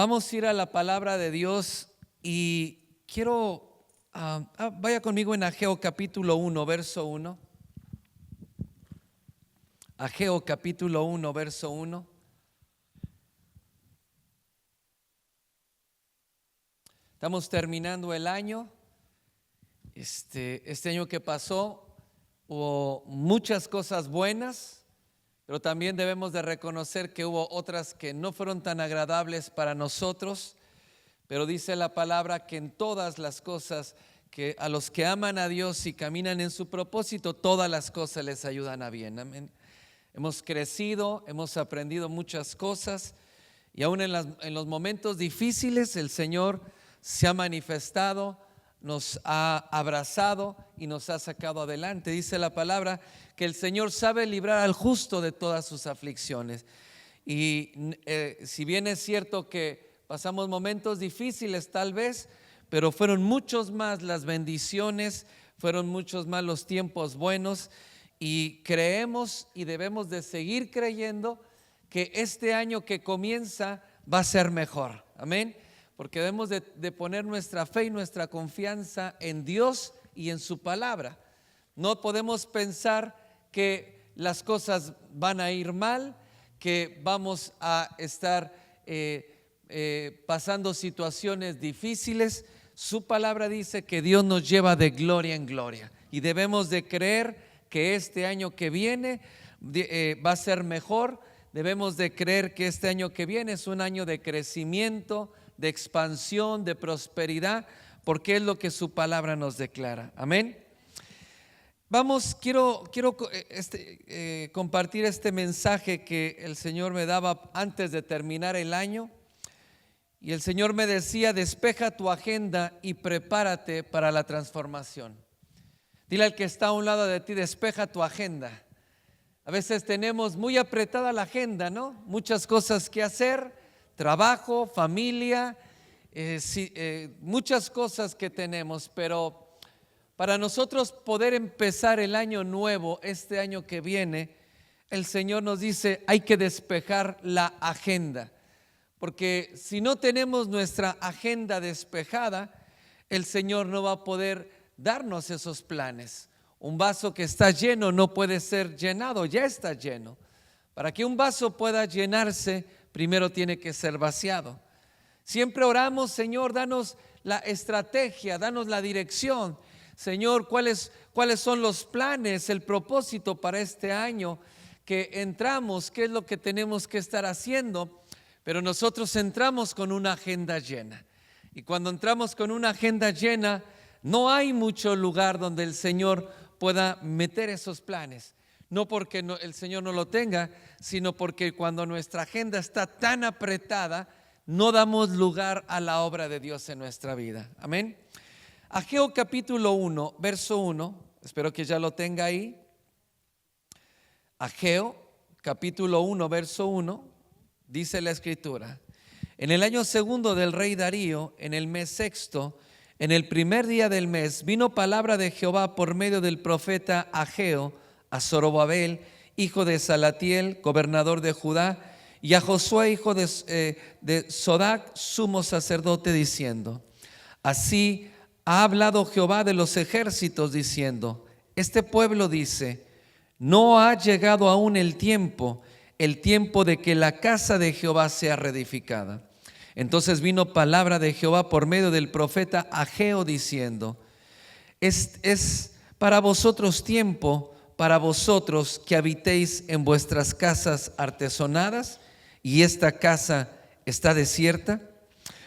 Vamos a ir a la palabra de Dios y quiero, vaya conmigo en Ageo capítulo 1, verso 1. Ageo capítulo 1, verso 1. Estamos terminando el año. Este año que pasó hubo muchas cosas buenas, pero también debemos de reconocer que hubo otras que no fueron tan agradables para nosotros. Pero dice la palabra que en todas las cosas, que a los que aman a Dios y caminan en su propósito, todas las cosas les ayudan a bien. Amén. Hemos crecido, hemos aprendido muchas cosas y aún en los momentos difíciles el Señor se ha manifestado, nos ha abrazado y nos ha sacado adelante. Dice la palabra que el Señor sabe librar al justo de todas sus aflicciones. Y si bien es cierto que pasamos momentos difíciles tal vez, pero fueron muchos más las bendiciones, fueron muchos más los tiempos buenos, y creemos y debemos de seguir creyendo que este año que comienza va a ser mejor. Amén. Porque debemos de poner nuestra fe y nuestra confianza en Dios y en su palabra. No podemos pensar que las cosas van a ir mal, que vamos a estar pasando situaciones difíciles. Su palabra dice que Dios nos lleva de gloria en gloria y debemos de creer que este año que viene va a ser mejor. Debemos de creer que este año que viene es un año de crecimiento, de expansión, de prosperidad, porque es lo que su palabra nos declara. Amén. Vamos, quiero compartir este mensaje que el Señor me daba antes de terminar el año. Y el Señor me decía: despeja tu agenda y prepárate para la transformación. Dile al que está a un lado de ti: despeja tu agenda. A veces tenemos muy apretada la agenda, ¿no? Muchas cosas que hacer, trabajo, familia, muchas cosas que tenemos, pero para nosotros poder empezar el año nuevo, este año que viene, el Señor nos dice: hay que despejar la agenda, porque si no tenemos nuestra agenda despejada, el Señor no va a poder darnos esos planes. Un vaso que está lleno no puede ser llenado, ya está lleno. Para que un vaso pueda llenarse, primero tiene que ser vaciado. Siempre oramos: Señor, danos la estrategia, danos la dirección. Señor, ¿cuáles son los planes, el propósito para este año que entramos? ¿Qué es lo que tenemos que estar haciendo? Pero nosotros entramos con una agenda llena. Y cuando entramos con una agenda llena, no hay mucho lugar donde el Señor pueda meter esos planes. No porque el Señor no lo tenga, sino porque cuando nuestra agenda está tan apretada, no damos lugar a la obra de Dios en nuestra vida. Amén. Ageo capítulo 1, verso 1, espero que ya lo tenga ahí. Ageo capítulo 1, verso 1, dice la escritura: en el año segundo del rey Darío, en el mes sexto, en el primer día del mes, vino palabra de Jehová por medio del profeta Ageo a Zorobabel, hijo de Salatiel, gobernador de Judá, y a Josué, hijo de Sodac, sumo sacerdote, diciendo: así ha hablado Jehová de los ejércitos, diciendo: este pueblo dice, no ha llegado aún el tiempo de que la casa de Jehová sea reedificada. Entonces vino palabra de Jehová por medio del profeta Ageo, diciendo: es para vosotros tiempo, para vosotros que habitéis en vuestras casas artesonadas, y esta casa está desierta.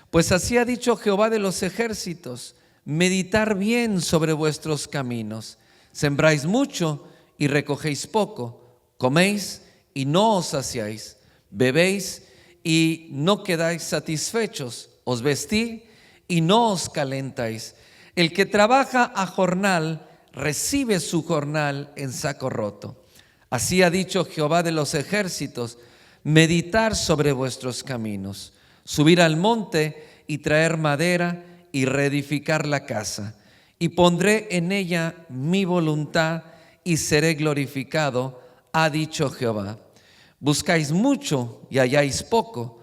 Pues así ha dicho Jehová de los ejércitos: meditar bien sobre vuestros caminos. Sembráis mucho y recogéis poco, coméis y no os saciáis, bebéis y no quedáis satisfechos, os vestís y no os calentáis. El que trabaja a jornal recibe su jornal en saco roto. Así ha dicho Jehová de los ejércitos: meditar sobre vuestros caminos, subir al monte y traer madera y reedificar la casa, y pondré en ella mi voluntad y seré glorificado, ha dicho Jehová. Buscáis mucho y halláis poco,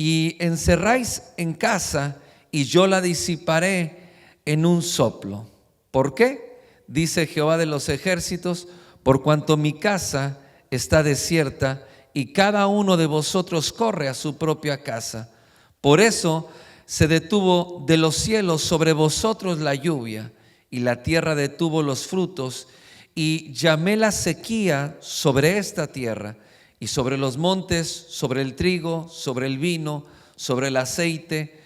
y encerráis en casa, y yo la disiparé en un soplo. ¿Por qué? Dice Jehová de los ejércitos, por cuanto mi casa está desierta y cada uno de vosotros corre a su propia casa. Por eso se detuvo de los cielos sobre vosotros la lluvia, y la tierra detuvo los frutos, y llamé la sequía sobre esta tierra, y sobre los montes, sobre el trigo, sobre el vino, sobre el aceite,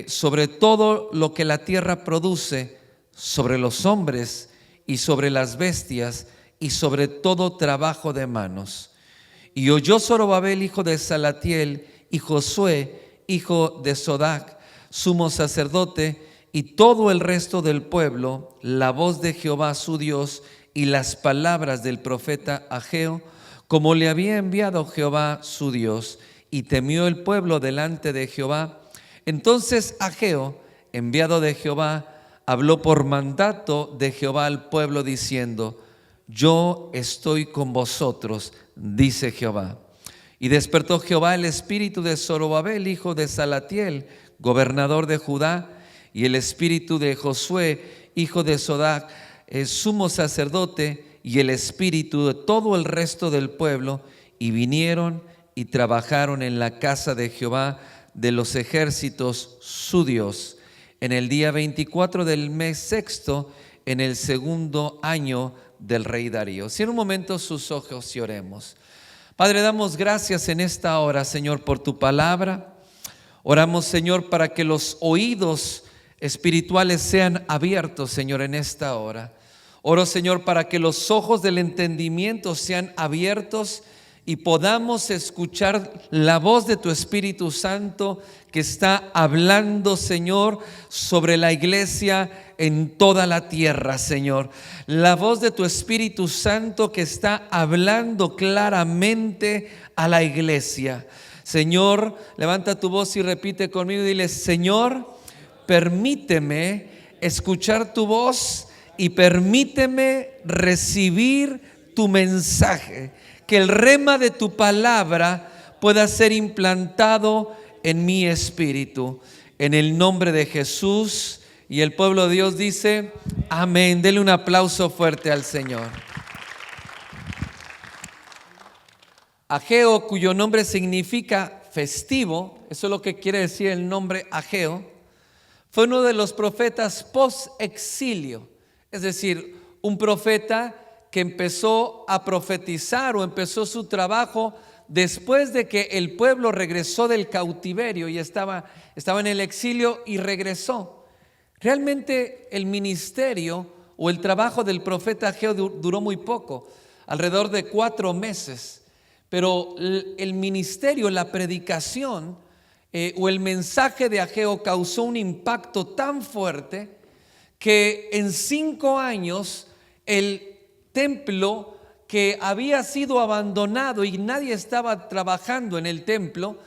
sobre todo lo que la tierra produce, sobre los hombres y sobre las bestias, y sobre todo trabajo de manos. Y oyó Zorobabel, hijo de Salatiel, y Josué, hijo de Sodac, sumo sacerdote, y todo el resto del pueblo, la voz de Jehová su Dios y las palabras del profeta Ageo, como le había enviado Jehová su Dios, y temió el pueblo delante de Jehová. Entonces Ageo, enviado de Jehová, habló por mandato de Jehová al pueblo diciendo: yo estoy con vosotros, dice Jehová. Y despertó Jehová el espíritu de Zorobabel, hijo de Salatiel, gobernador de Judá, y el espíritu de Josué, hijo de Sodac, sumo sacerdote, y el espíritu de todo el resto del pueblo, y vinieron y trabajaron en la casa de Jehová de los ejércitos, su Dios, en el día 24 del mes sexto, en el segundo año del rey Darío. Cierra un momento sus ojos y oremos. Padre, damos gracias en esta hora, Señor, por tu palabra. Oramos, Señor, para que los oídos espirituales sean abiertos, Señor, en esta hora. Oro, Señor, para que los ojos del entendimiento sean abiertos y podamos escuchar la voz de tu Espíritu Santo que está hablando, Señor, sobre la iglesia en toda la tierra, Señor. La voz de tu Espíritu Santo que está hablando claramente a la iglesia. Señor, levanta tu voz y repite conmigo y dile: Señor, permíteme escuchar tu voz y permíteme recibir tu mensaje. Que el rema de tu palabra pueda ser implantado en mi espíritu. En el nombre de Jesús. Y el pueblo de Dios dice: amén. Dele un aplauso fuerte al Señor. Ageo, cuyo nombre significa festivo, eso es lo que quiere decir el nombre Ageo, fue uno de los profetas post-exilio, es decir, un profeta que empezó a profetizar o empezó su trabajo después de que el pueblo regresó del cautiverio y estaba en el exilio y regresó. Realmente el ministerio o el trabajo del profeta Ageo duró muy poco, alrededor de 4 meses. Pero el ministerio, la predicación o el mensaje de Ageo causó un impacto tan fuerte que en 5 años el templo que había sido abandonado y nadie estaba trabajando en el templo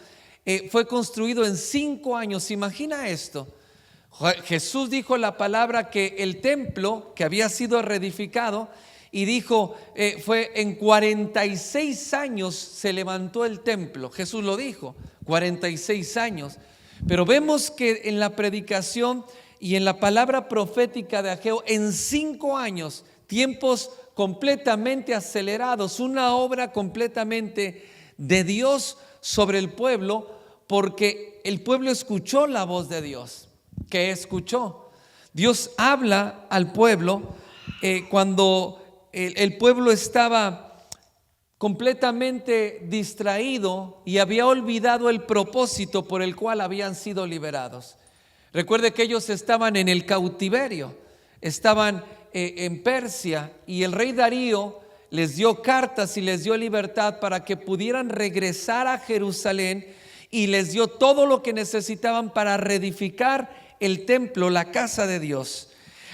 fue construido en 5 años. Imagina esto. Jesús dijo la palabra que el templo que había sido reedificado, y dijo, fue en 46 años se levantó el templo. Jesús lo dijo, 46 años. Pero vemos que en la predicación y en la palabra profética de Ageo, en 5 años, tiempos completamente acelerados, una obra completamente de Dios sobre el pueblo, porque el pueblo escuchó la voz de Dios. ¿Qué escuchó? Dios habla al pueblo cuando el pueblo estaba completamente distraído y había olvidado el propósito por el cual habían sido liberados. Recuerde que ellos estaban en el cautiverio, estaban en Persia, y el rey Darío les dio cartas y les dio libertad para que pudieran regresar a Jerusalén, y les dio todo lo que necesitaban para reedificar el templo, la casa de Dios.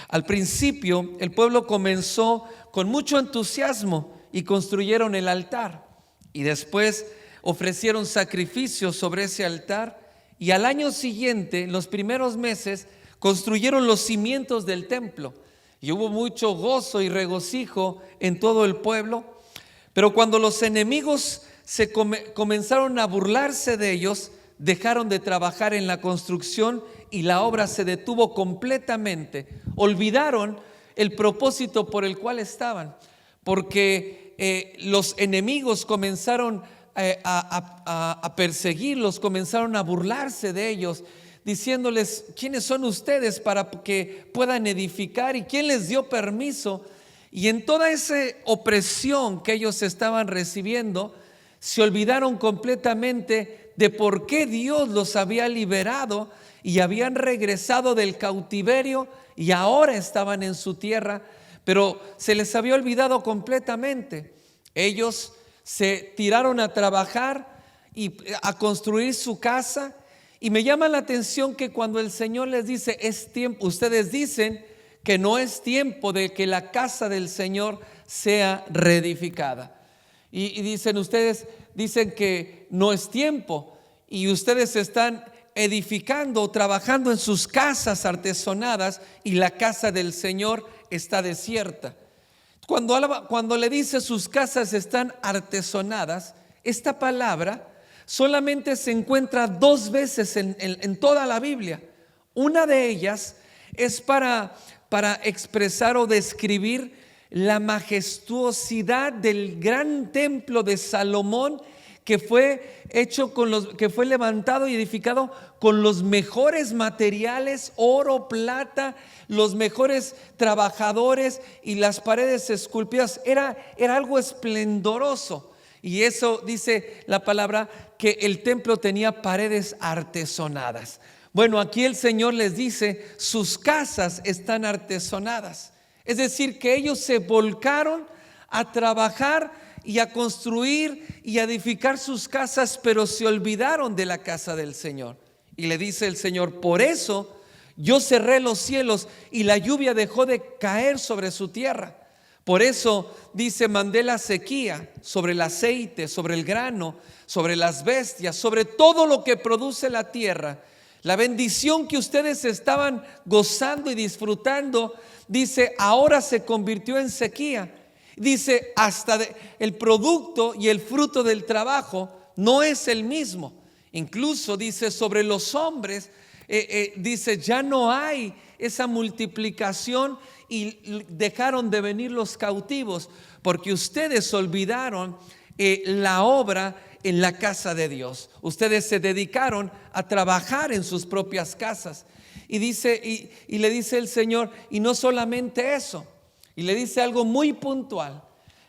Al principio el pueblo comenzó con mucho entusiasmo y construyeron el altar, y después ofrecieron sacrificios sobre ese altar, y al año siguiente, en los primeros meses, construyeron los cimientos del templo, y hubo mucho gozo y regocijo en todo el pueblo. Pero cuando los enemigos comenzaron a burlarse de ellos, dejaron de trabajar en la construcción y la obra se detuvo completamente. Olvidaron el propósito por el cual estaban, porque los enemigos comenzaron a perseguirlos, comenzaron a burlarse de ellos, diciéndoles: ¿quiénes son ustedes para que puedan edificar? ¿Y quién les dio permiso? Y en toda esa opresión que ellos estaban recibiendo, se olvidaron completamente de por qué Dios los había liberado y habían regresado del cautiverio y ahora estaban en su tierra, pero se les había olvidado completamente. Ellos se tiraron a trabajar y a construir su casa, y me llama la atención que cuando el Señor les dice: es tiempo, ustedes dicen que no es tiempo de que la casa del Señor sea reedificada. Y dicen, ustedes dicen que no es tiempo, y ustedes están edificando, trabajando en sus casas artesonadas, y la casa del Señor está desierta. Cuando le dice sus casas están artesonadas, esta palabra solamente se encuentra 2 veces en toda la Biblia. Una de ellas es para expresar o describir la majestuosidad del gran templo de Salomón, que fue hecho que fue levantado y edificado con los mejores materiales, oro, plata, los mejores trabajadores, y las paredes esculpidas. Era algo esplendoroso. Y eso dice la palabra, que el templo tenía paredes artesonadas. Bueno, aquí el Señor les dice: sus casas están artesonadas. Es decir, que ellos se volcaron a trabajar y a construir y a edificar sus casas, pero se olvidaron de la casa del Señor. Y le dice el Señor: por eso yo cerré los cielos y la lluvia dejó de caer sobre su tierra. Por eso, dice, mandé la sequía sobre el aceite, sobre el grano, sobre las bestias, sobre todo lo que produce la tierra. La bendición que ustedes estaban gozando y disfrutando, dice, ahora se convirtió en sequía. Dice, hasta el producto y el fruto del trabajo no es el mismo. Incluso dice, sobre los hombres, dice, ya no hay esa multiplicación, y dejaron de venir los cautivos, porque ustedes olvidaron la obra en la casa de Dios. Ustedes se dedicaron a trabajar en sus propias casas. Y dice, y le dice el Señor, y no solamente eso, y le dice algo muy puntual.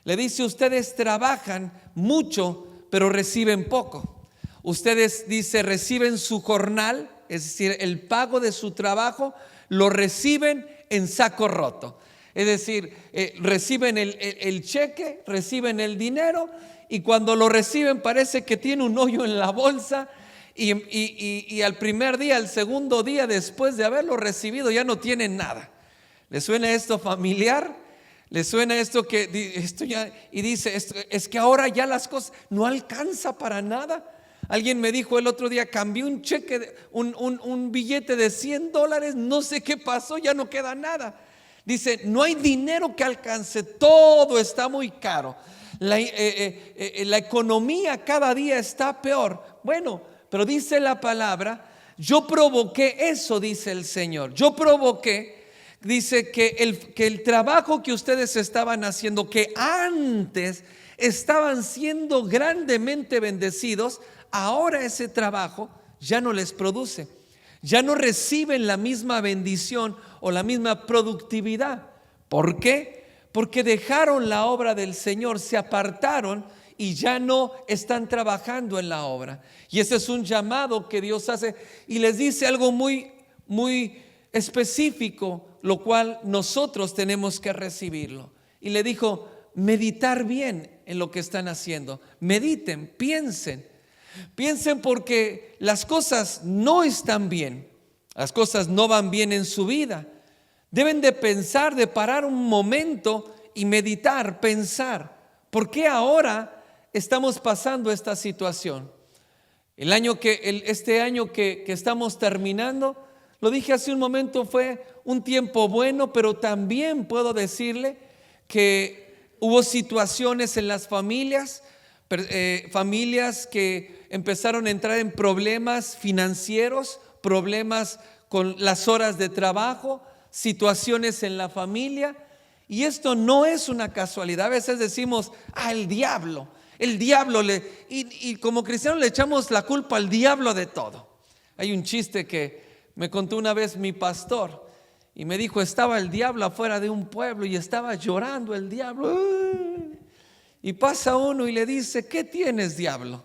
Le dice: ustedes trabajan mucho, pero reciben poco. Ustedes, dice, reciben su jornal, es decir, el pago de su trabajo, lo reciben en saco roto. Es decir, reciben el cheque, reciben el dinero, y cuando lo reciben parece que tiene un hoyo en la bolsa, y al primer día, al segundo día después de haberlo recibido, ya no tienen nada. ¿Le suena esto familiar? ¿Le suena esto y dice, es que ahora ya las cosas no alcanza para nada? Alguien me dijo el otro día: cambié un cheque, un billete de $100, no sé qué pasó, ya no queda nada. Dice, no hay dinero que alcance, todo está muy caro. La economía cada día está peor. Bueno, pero dice la palabra, yo provoqué eso, dice el Señor. Yo provoqué, dice, que el trabajo que ustedes estaban haciendo, que antes estaban siendo grandemente bendecidos, ahora ese trabajo ya no les produce, ya no reciben la misma bendición o la misma productividad. ¿Por qué? Porque dejaron la obra del Señor, se apartaron y ya no están trabajando en la obra. Y ese es un llamado que Dios hace, y les dice algo muy, muy específico, lo cual nosotros tenemos que recibirlo. Y le dijo: meditar bien en lo que están haciendo. Mediten, piensen, porque las cosas no están bien, las cosas no van bien en su vida. Deben de pensar, de parar un momento y meditar, pensar, ¿por qué ahora estamos pasando esta situación? Este año que estamos terminando, lo dije hace un momento, fue un tiempo bueno, pero también puedo decirle que hubo situaciones en las familias, familias que empezaron a entrar en problemas financieros, problemas con las horas de trabajo, situaciones en la familia. Y esto no es una casualidad. A veces decimos, el diablo y como cristianos le echamos la culpa al diablo de todo. Hay un chiste que me contó una vez mi pastor y me dijo, estaba el diablo afuera de un pueblo y estaba llorando el diablo. Y pasa uno y le dice, ¿qué tienes, diablo?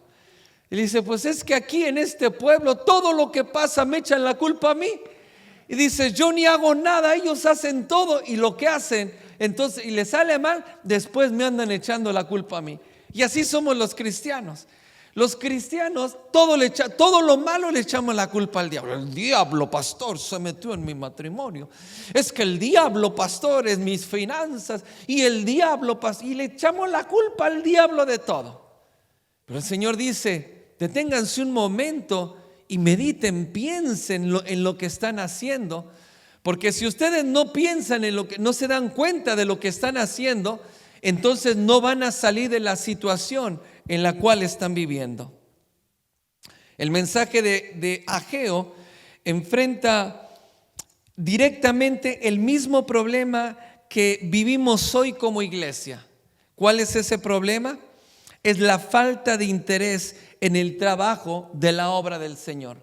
Y le dice, pues es que aquí en este pueblo todo lo que pasa me echan la culpa a mí. Y dice, yo ni hago nada, ellos hacen todo, y lo que hacen, entonces, y les sale mal, después me andan echando la culpa a mí. Y así somos los cristianos. Los cristianos, todo lo malo le echamos la culpa al diablo. El diablo, pastor, se metió en mi matrimonio. Es que el diablo, pastor, es mis finanzas. Y el diablo, y le echamos la culpa al diablo de todo. Pero el Señor dice, deténganse un momento y mediten, piensen en lo que están haciendo. Porque si ustedes no piensan en no se dan cuenta de lo que están haciendo, entonces no van a salir de la situación en la cual están viviendo. El mensaje de Ageo enfrenta directamente el mismo problema que vivimos hoy como iglesia. ¿Cuál es ese problema? Es la falta de interés en el trabajo de la obra del Señor.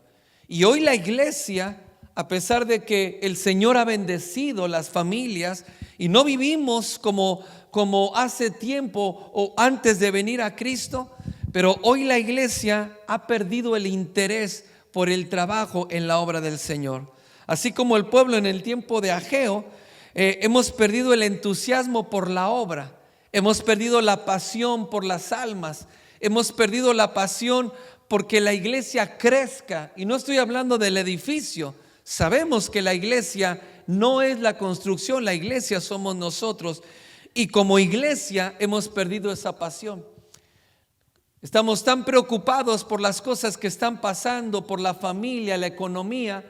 Y hoy la iglesia, a pesar de que el Señor ha bendecido las familias y no vivimos como hace tiempo o antes de venir a Cristo, pero hoy la iglesia ha perdido el interés por el trabajo en la obra del Señor. Así como el pueblo en el tiempo de Ageo, hemos perdido el entusiasmo por la obra, hemos perdido la pasión por las almas, hemos perdido la pasión porque la iglesia crezca. Y no estoy hablando del edificio. Sabemos que la iglesia no es la construcción, la iglesia somos nosotros. Y como iglesia hemos perdido esa pasión. Estamos tan preocupados por las cosas que están pasando, por la familia, la economía,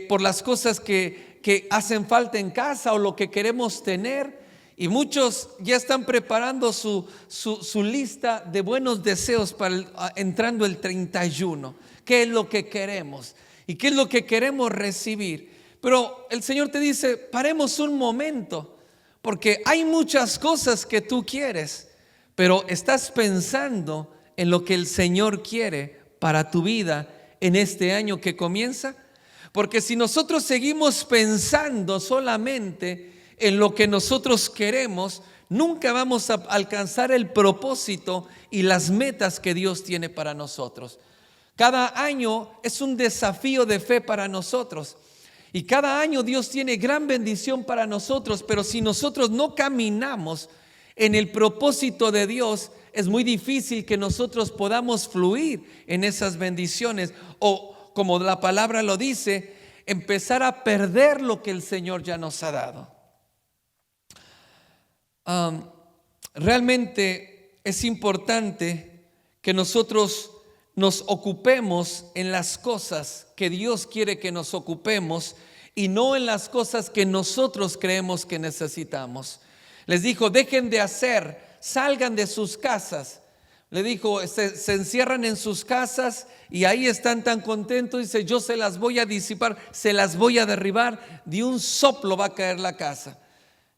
por las cosas que hacen falta en casa o lo que queremos tener. Y muchos ya están preparando su lista de buenos deseos para entrando el 31. ¿Qué es lo que queremos? ¿Y qué es lo que queremos recibir? Pero el Señor te dice, paremos un momento, porque hay muchas cosas que tú quieres, pero estás pensando en lo que el Señor quiere para tu vida en este año que comienza. Porque si nosotros seguimos pensando solamente en lo que nosotros queremos, nunca vamos a alcanzar el propósito y las metas que Dios tiene para nosotros. Cada año es un desafío de fe para nosotros. Y cada año Dios tiene gran bendición para nosotros, pero si nosotros no caminamos en el propósito de Dios, es muy difícil que nosotros podamos fluir en esas bendiciones o, como la palabra lo dice, empezar a perder lo que el Señor ya nos ha dado. Realmente es importante que nosotros nos ocupemos en las cosas que Dios quiere que nos ocupemos y no en las cosas que nosotros creemos que necesitamos. Les dijo, dejen de hacer, salgan de sus casas. Le dijo, se encierran en sus casas y ahí están tan contentos. Dice, yo se las voy a disipar, se las voy a derribar, de un soplo va a caer la casa.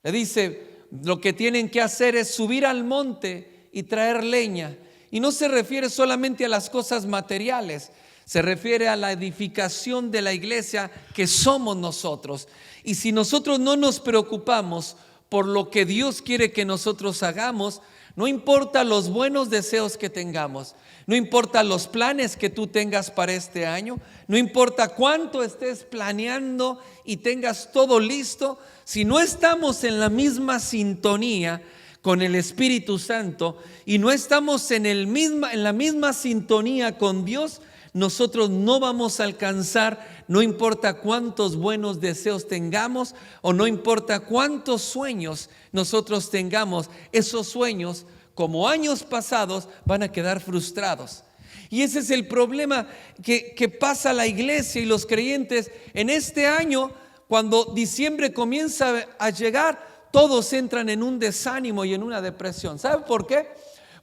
Le dice, lo que tienen que hacer es subir al monte y traer leña. Y no se refiere solamente a las cosas materiales, se refiere a la edificación de la iglesia que somos nosotros. Y si nosotros no nos preocupamos por lo que Dios quiere que nosotros hagamos, no importa los buenos deseos que tengamos, no importa los planes que tú tengas para este año, no importa cuánto estés planeando y tengas todo listo, si no estamos en la misma sintonía con el Espíritu Santo y no estamos en la misma sintonía con Dios, nosotros no vamos a alcanzar, no importa cuántos buenos deseos tengamos o no importa cuántos sueños nosotros tengamos, esos sueños, como años pasados, van a quedar frustrados. Y ese es el problema que pasa la iglesia y los creyentes en este año. Cuando diciembre comienza a llegar, todos entran en un desánimo y en una depresión. ¿Sabe por qué?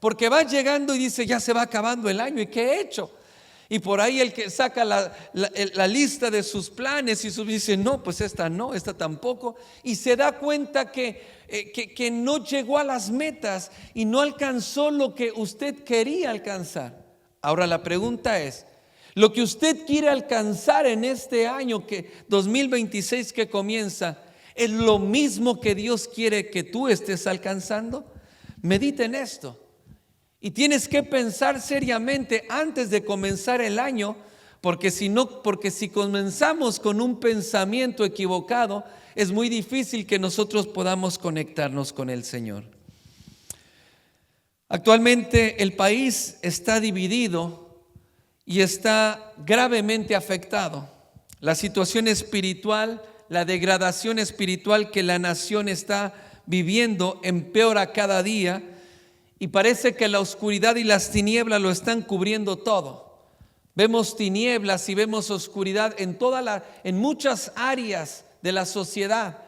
Porque va llegando y dice, ya se va acabando el año, ¿y qué he hecho? Y por ahí el que saca la lista de sus planes y dice, no, pues esta no, esta tampoco. Y se da cuenta que no llegó a las metas y no alcanzó lo que usted quería alcanzar. Ahora la pregunta es, ¿lo que usted quiere alcanzar en este año 2026 que comienza, es lo mismo que Dios quiere que tú estés alcanzando? Medita en esto. Y tienes que pensar seriamente antes de comenzar el año, porque si comenzamos con un pensamiento equivocado, es muy difícil que nosotros podamos conectarnos con el Señor. Actualmente el país está dividido y está gravemente afectado. La situación espiritual, la degradación espiritual que la nación está viviendo empeora cada día. Y parece que la oscuridad y las tinieblas lo están cubriendo todo. Vemos tinieblas y vemos oscuridad en muchas áreas de la sociedad.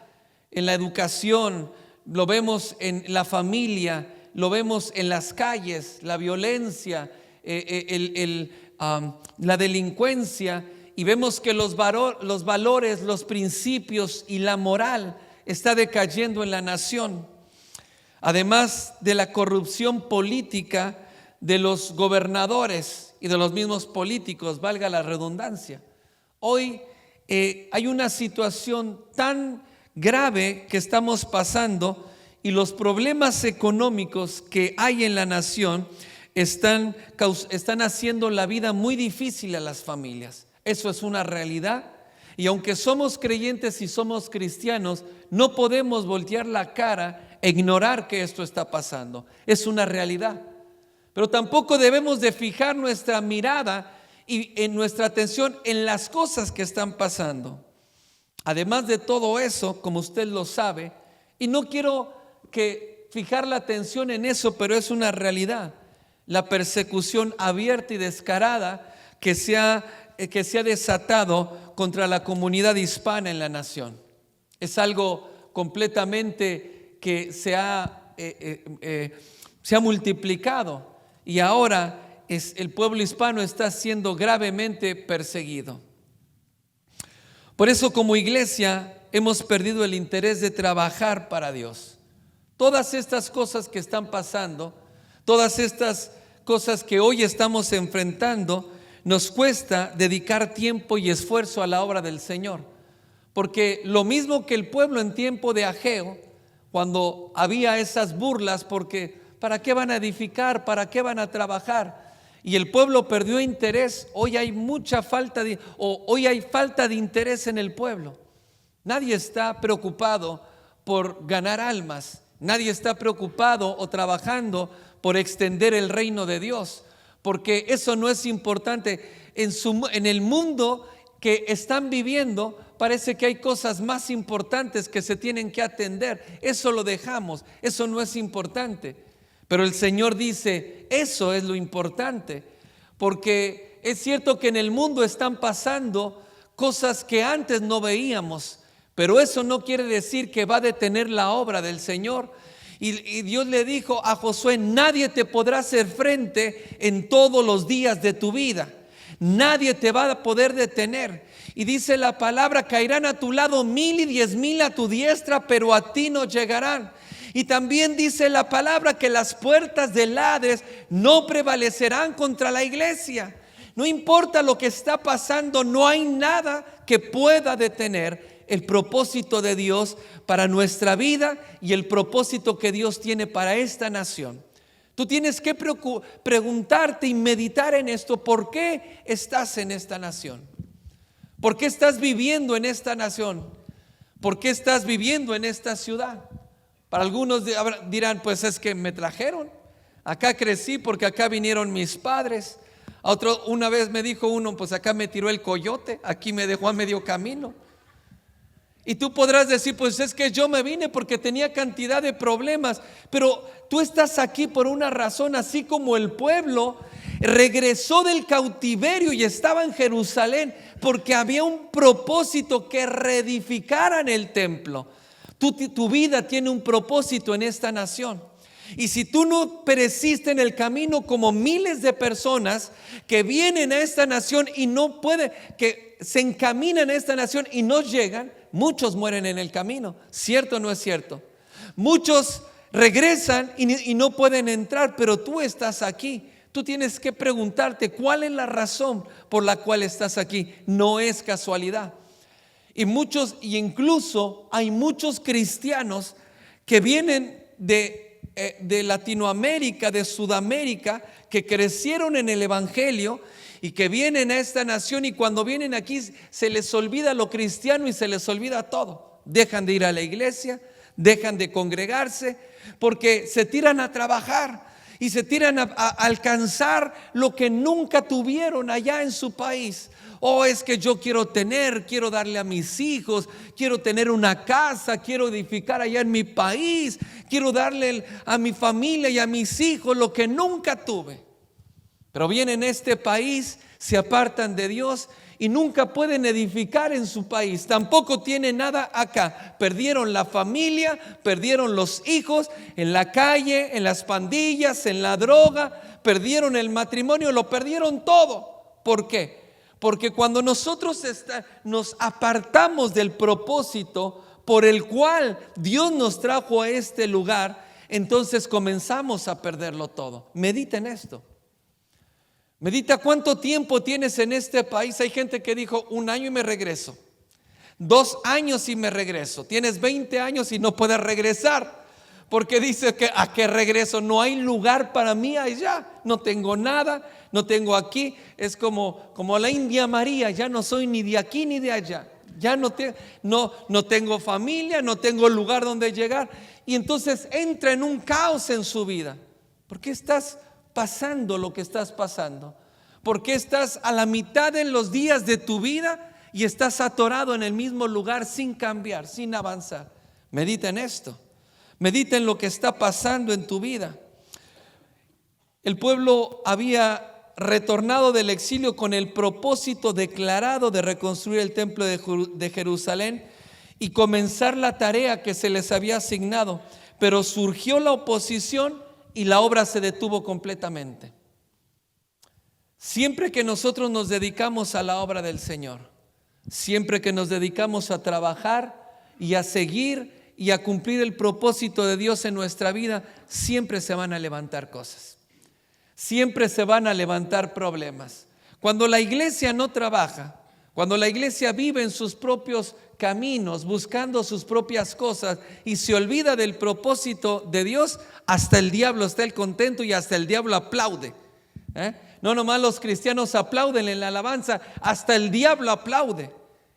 En la educación, lo vemos en la familia, lo vemos en las calles, la violencia, la delincuencia. Y vemos que los valores, los principios y la moral está decayendo en la nación. Además de la corrupción política de los gobernadores y de los mismos políticos, valga la redundancia. Hoy hay una situación tan grave que estamos pasando y los problemas económicos que hay en la nación están haciendo la vida muy difícil a las familias. Eso es una realidad. Y aunque somos creyentes y somos cristianos, no podemos voltear la cara e ignorar que esto está pasando. Es una realidad. Pero tampoco debemos de fijar nuestra mirada y en nuestra atención en las cosas que están pasando. Además de todo eso, como usted lo sabe, y no quiero fijar la atención en eso, pero es una realidad, la persecución abierta y descarada que se ha desatado contra la comunidad hispana en la nación. Es algo completamente que se ha multiplicado y ahora el pueblo hispano está siendo gravemente perseguido. Por eso, como iglesia, hemos perdido el interés de trabajar para Dios. Todas estas cosas que están pasando, todas estas cosas que hoy estamos enfrentando, nos cuesta dedicar tiempo y esfuerzo a la obra del Señor. Porque lo mismo que el pueblo en tiempo de Ageo, cuando había esas burlas, porque ¿para qué van a edificar? ¿Para qué van a trabajar? Y el pueblo perdió interés. Hoy hay hoy hay falta de interés en el pueblo. Nadie está preocupado por ganar almas. Nadie está preocupado o trabajando por extender el reino de Dios, porque eso no es importante. En el mundo que están viviendo, parece que hay cosas más importantes que se tienen que atender. Eso lo dejamos, eso no es importante. Pero el Señor dice, eso es lo importante, porque es cierto que en el mundo están pasando cosas que antes no veíamos, pero eso no quiere decir que va a detener la obra del Señor. Y Dios le dijo a Josué, nadie te podrá hacer frente en todos los días de tu vida. Nadie te va a poder detener. Y dice la palabra, caerán a tu lado 1,000 y 10,000 a tu diestra, pero a ti no llegarán. Y también dice la palabra que las puertas del Hades no prevalecerán contra la iglesia. No importa lo que está pasando, no hay nada que pueda detener el propósito de Dios para nuestra vida y el propósito que Dios tiene para esta nación. Tú tienes que preguntarte y meditar en esto. ¿Por qué estás en esta nación? ¿Por qué estás viviendo en esta nación? ¿Por qué estás viviendo en esta ciudad? Para algunos dirán, pues es que me trajeron. Acá crecí porque acá vinieron mis padres. Una vez me dijo uno, pues acá me tiró el coyote, aquí me dejó a medio camino. Y tú podrás decir, pues es que yo me vine porque tenía cantidad de problemas, pero tú estás aquí por una razón, así como el pueblo regresó del cautiverio y estaba en Jerusalén porque había un propósito, que reedificaran el templo. Tu vida tiene un propósito en esta nación. Y si tú no pereciste en el camino como miles de personas que vienen a esta nación y no pueden, que se encaminan a esta nación y no llegan, muchos mueren en el camino. ¿Cierto o no es cierto? Muchos regresan y no pueden entrar, pero tú estás aquí. Tú tienes que preguntarte cuál es la razón por la cual estás aquí. No es casualidad. Y incluso hay muchos cristianos que vienen de Latinoamérica, de Sudamérica, que crecieron en el evangelio y que vienen a esta nación, y cuando vienen aquí se les olvida lo cristiano y se les olvida todo. Dejan de ir a la iglesia, dejan de congregarse, porque se tiran a trabajar y se tiran a alcanzar lo que nunca tuvieron allá en su país. Es que yo quiero darle a mis hijos, quiero tener una casa, quiero edificar allá en mi país, quiero darle a mi familia y a mis hijos lo que nunca tuve. Pero vienen a este país, se apartan de Dios y nunca pueden edificar en su país. Tampoco tienen nada acá. Perdieron la familia, perdieron los hijos en la calle, en las pandillas, en la droga, perdieron el matrimonio, lo perdieron todo. ¿Por qué? Porque cuando nosotros nos apartamos del propósito por el cual Dios nos trajo a este lugar, entonces comenzamos a perderlo todo. Medita en esto. Medita cuánto tiempo tienes en este país. Hay gente que dijo 1 año y me regreso, 2 años y me regreso. Tienes 20 años y no puedes regresar porque dice que ¿a qué regreso? No hay lugar para mí allá, no tengo nada, no tengo aquí. Es como la India María, ya no soy ni de aquí ni de allá. Ya no tengo familia, no tengo lugar donde llegar. Y entonces entra en un caos en su vida. ¿Por qué estás pasando lo que estás pasando? ¿Por qué estás a la mitad de los días de tu vida y estás atorado en el mismo lugar sin cambiar, sin avanzar? Medita en esto. Medita en lo que está pasando en tu vida. El pueblo había retornado del exilio con el propósito declarado de reconstruir el templo de Jerusalén y comenzar la tarea que se les había asignado, pero surgió la oposición y la obra se detuvo completamente. Siempre que nosotros nos dedicamos a la obra del Señor, siempre que nos dedicamos a trabajar y a seguir y a cumplir el propósito de Dios en nuestra vida, siempre se van a levantar cosas, siempre se van a levantar problemas. Cuando la iglesia no trabaja, cuando la iglesia vive en sus propios caminos, buscando sus propias cosas y se olvida del propósito de Dios, hasta el diablo está contento y hasta el diablo aplaude. No nomás los cristianos aplauden en la alabanza, hasta el diablo aplaude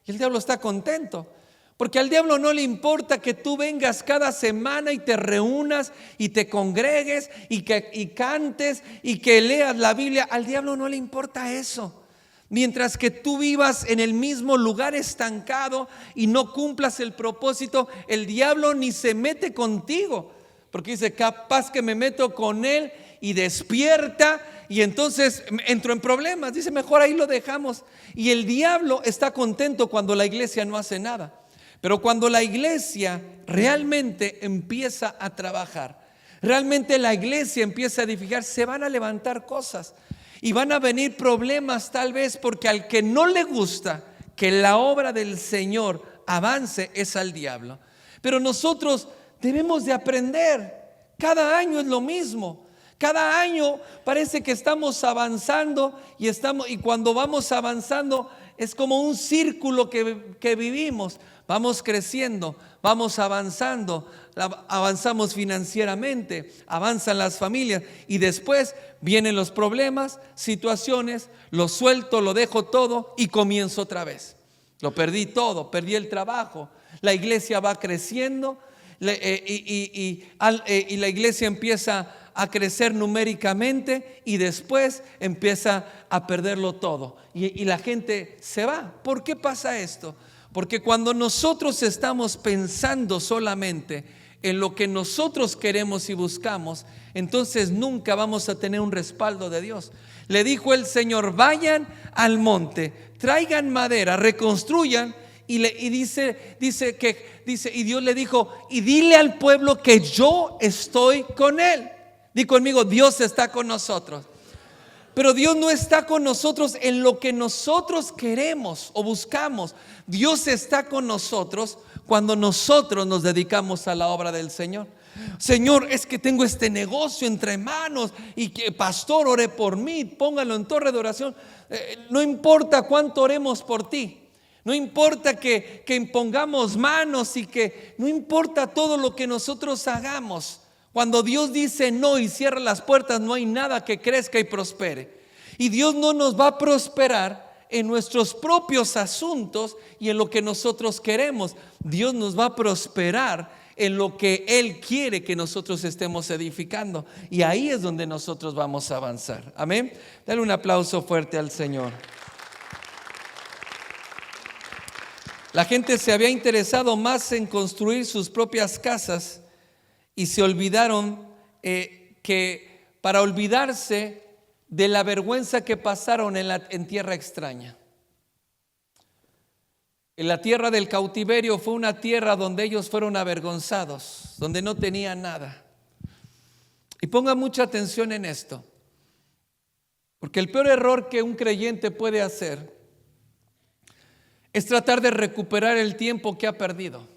y el diablo está contento. Porque al diablo no le importa que tú vengas cada semana y te reúnas y te congregues y cantes y que leas la Biblia. Al diablo no le importa eso. Mientras que tú vivas en el mismo lugar estancado y no cumplas el propósito, el diablo ni se mete contigo. Porque dice, capaz que me meto con él y despierta y entonces entro en problemas. Dice, mejor ahí lo dejamos. Y el diablo está contento cuando la iglesia no hace nada. Pero cuando la iglesia realmente empieza a trabajar, realmente la iglesia empieza a edificar, se van a levantar cosas y van a venir problemas tal vez, porque al que no le gusta que la obra del Señor avance es al diablo. Pero nosotros debemos de aprender. Cada año es lo mismo. Cada año parece que estamos avanzando y cuando vamos avanzando es como un círculo que vivimos. Vamos creciendo, vamos avanzando, avanzamos financieramente, avanzan las familias y después vienen los problemas, situaciones, lo suelto, lo dejo todo y comienzo otra vez. Lo perdí todo, perdí el trabajo, la iglesia va creciendo y la iglesia empieza a crecer numéricamente y después empieza a perderlo todo y la gente se va. ¿Por qué pasa esto? Porque cuando nosotros estamos pensando solamente en lo que nosotros queremos y buscamos, entonces nunca vamos a tener un respaldo de Dios. Le dijo el Señor, vayan al monte, traigan madera, reconstruyan y dice, y Dios le dijo, y dile al pueblo que yo estoy con él. Di conmigo, Dios está con nosotros. Pero Dios no está con nosotros en lo que nosotros queremos o buscamos. Dios está con nosotros cuando nosotros nos dedicamos a la obra del Señor. Señor, es que tengo este negocio entre manos y que pastor, ore por mí, póngalo en torre de oración. No importa cuánto oremos por ti. No importa que impongamos manos y que no importa todo lo que nosotros hagamos. Cuando Dios dice no y cierra las puertas, no hay nada que crezca y prospere. Y Dios no nos va a prosperar en nuestros propios asuntos y en lo que nosotros queremos. Dios nos va a prosperar en lo que Él quiere que nosotros estemos edificando. Y ahí es donde nosotros vamos a avanzar. Amén. Dale un aplauso fuerte al Señor. La gente se había interesado más en construir sus propias casas y se olvidaron que para olvidarse de la vergüenza que pasaron en tierra extraña. En la tierra del cautiverio fue una tierra donde ellos fueron avergonzados, donde no tenían nada. Y ponga mucha atención en esto, porque el peor error que un creyente puede hacer es tratar de recuperar el tiempo que ha perdido.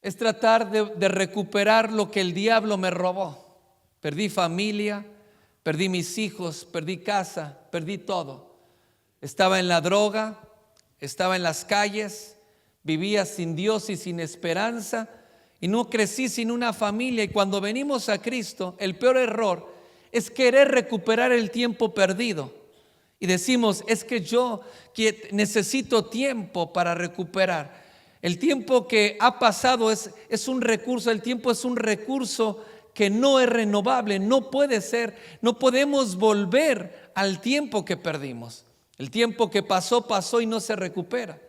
Es tratar de recuperar lo que el diablo me robó. Perdí familia, perdí mis hijos, perdí casa, perdí todo. Estaba en la droga, estaba en las calles, vivía sin Dios y sin esperanza y no crecí sin una familia. Y cuando venimos a Cristo, el peor error es querer recuperar el tiempo perdido. Y decimos, es que yo necesito tiempo para recuperar. El tiempo que ha pasado es un recurso, el tiempo es un recurso que no es renovable, no puede ser, no podemos volver al tiempo que perdimos. El tiempo que pasó, pasó y no se recupera.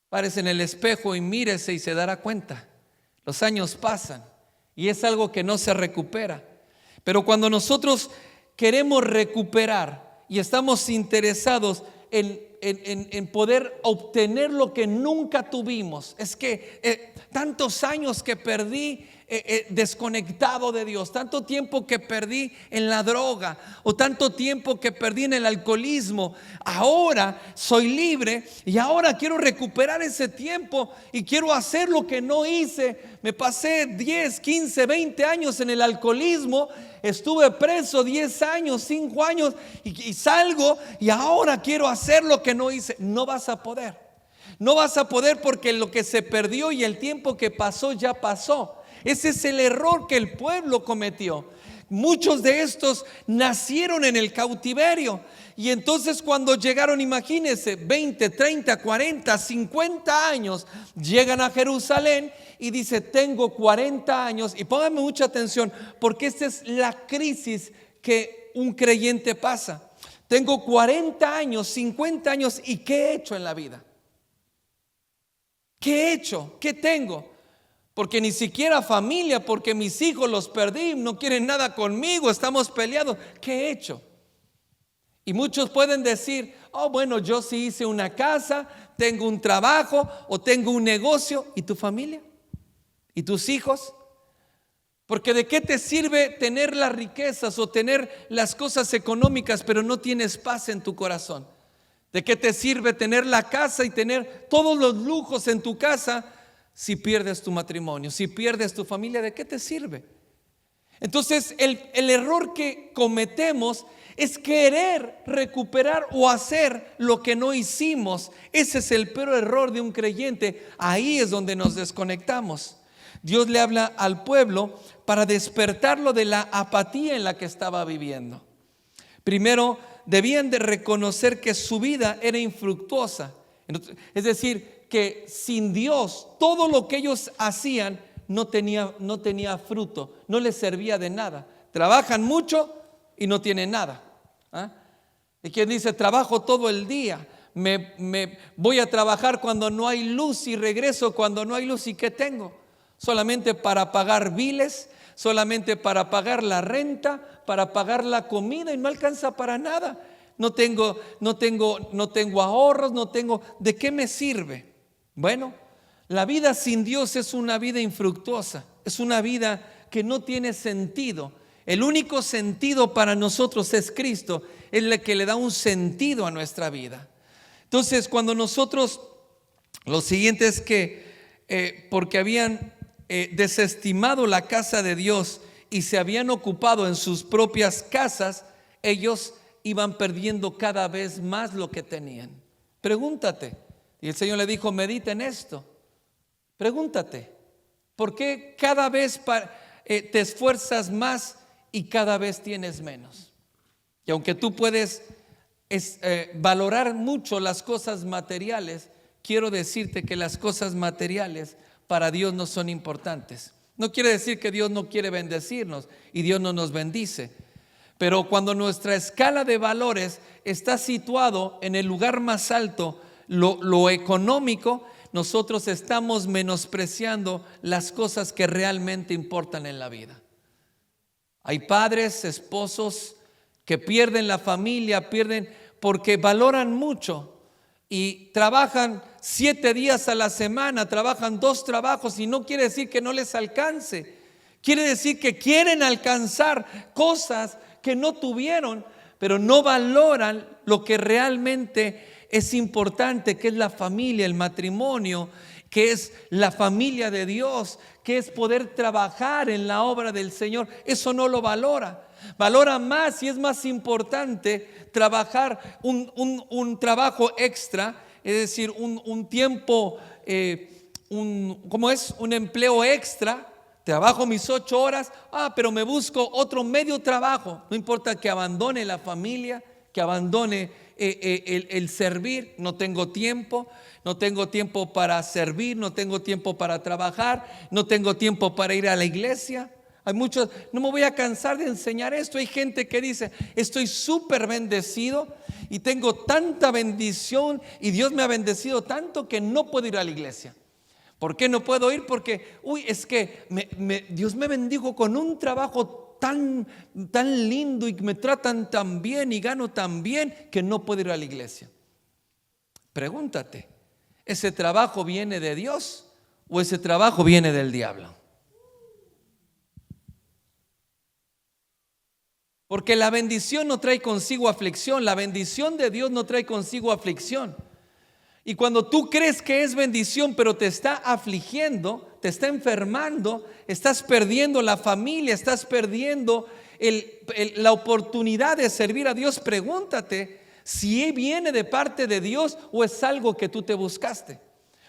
Párese en el espejo y mírese y se dará cuenta. Los años pasan y es algo que no se recupera. Pero cuando nosotros queremos recuperar y estamos interesados en poder obtener lo que nunca tuvimos, es que tantos años que perdí desconectado de Dios, tanto tiempo que perdí en la droga o tanto tiempo que perdí en el alcoholismo, ahora soy libre y ahora quiero recuperar ese tiempo y quiero hacer lo que no hice. Me pasé 10, 15, 20 años en el alcoholismo, estuve preso 10 años, 5 años y salgo y ahora quiero hacer lo que no hice. No vas a poder. No vas a poder porque lo que se perdió y el tiempo que pasó ya pasó. Ese es el error que el pueblo cometió. Muchos de estos nacieron en el cautiverio y entonces cuando llegaron, imagínense, 20, 30, 40, 50 años, llegan a Jerusalén y dice, tengo 40 años. Y pónganme mucha atención porque esta es la crisis que un creyente pasa. Tengo 40 años, 50 años y ¿qué he hecho en la vida? ¿Qué he hecho? ¿Qué tengo? Porque ni siquiera familia, porque mis hijos los perdí, no quieren nada conmigo, estamos peleados. ¿Qué he hecho? Y muchos pueden decir, oh bueno, yo sí hice una casa, tengo un trabajo o tengo un negocio. ¿Y tu familia? ¿Y tus hijos? Porque ¿de qué te sirve tener las riquezas o tener las cosas económicas pero no tienes paz en tu corazón? ¿De qué te sirve tener la casa y tener todos los lujos en tu casa si pierdes tu matrimonio, si pierdes tu familia? ¿De qué te sirve? Entonces el error que cometemos es querer recuperar o hacer lo que no hicimos. Ese es el peor error de un creyente. Ahí es donde nos desconectamos. Dios le habla al pueblo para despertarlo de la apatía en la que estaba viviendo. Primero, debían de reconocer que su vida era infructuosa. Es decir, que sin Dios todo lo que ellos hacían no tenía fruto, no les servía de nada. Trabajan mucho y no tienen nada. Y quien dice, trabajo todo el día, me voy a trabajar cuando no hay luz y regreso cuando no hay luz. ¿Y qué tengo? Solamente para pagar biles, solamente para pagar la renta, para pagar la comida y no alcanza para nada. no tengo ahorros, no tengo, ¿de qué me sirve? Bueno, la vida sin Dios es una vida infructuosa, es una vida que no tiene sentido. El único sentido para nosotros es Cristo, es el que le da un sentido a nuestra vida. Entonces, cuando nosotros, lo siguiente es que porque habían desestimado la casa de Dios y se habían ocupado en sus propias casas, ellos iban perdiendo cada vez más lo que tenían. Pregúntate, y el Señor le dijo, medita en esto. Pregúntate, ¿por qué cada vez te esfuerzas más y cada vez tienes menos? Y aunque tú puedes valorar mucho las cosas materiales, quiero decirte que las cosas materiales para Dios no son importantes. No quiere decir que Dios no quiere bendecirnos y Dios no nos bendice. Pero cuando nuestra escala de valores está situado en el lugar más alto, lo económico, nosotros estamos menospreciando las cosas que realmente importan en la vida. Hay padres, esposos que pierden la familia, pierden porque valoran mucho y trabajan 7 días a la semana, trabajan 2 trabajos y no quiere decir que no les alcance. Quiere decir que quieren alcanzar cosas que no tuvieron, pero no valoran lo que realmente es importante, que es la familia, el matrimonio, que es la familia de Dios, que es poder trabajar en la obra del Señor. Eso no lo valora. Valora más y es más importante trabajar un trabajo extra, es decir, un tiempo, un empleo extra. Trabajo mis 8 horas, pero me busco otro medio trabajo. No importa que abandone la familia, que abandone el servir. No tengo tiempo para servir, no tengo tiempo para trabajar, no tengo tiempo para ir a la iglesia. Hay muchos, no me voy a cansar de enseñar esto. Hay gente que dice, estoy súper bendecido y tengo tanta bendición y Dios me ha bendecido tanto que no puedo ir a la iglesia. ¿Por qué no puedo ir? Porque, es que Dios me bendijo con un trabajo tan lindo y me tratan tan bien y gano tan bien que no puedo ir a la iglesia. Pregúntate, ¿ese trabajo viene de Dios o ese trabajo viene del diablo? Porque la bendición no trae consigo aflicción, la bendición de Dios no trae consigo aflicción. Y cuando tú crees que es bendición, pero te está afligiendo, te está enfermando, estás perdiendo la familia, estás perdiendo la oportunidad de servir a Dios, pregúntate si viene de parte de Dios o es algo que tú te buscaste,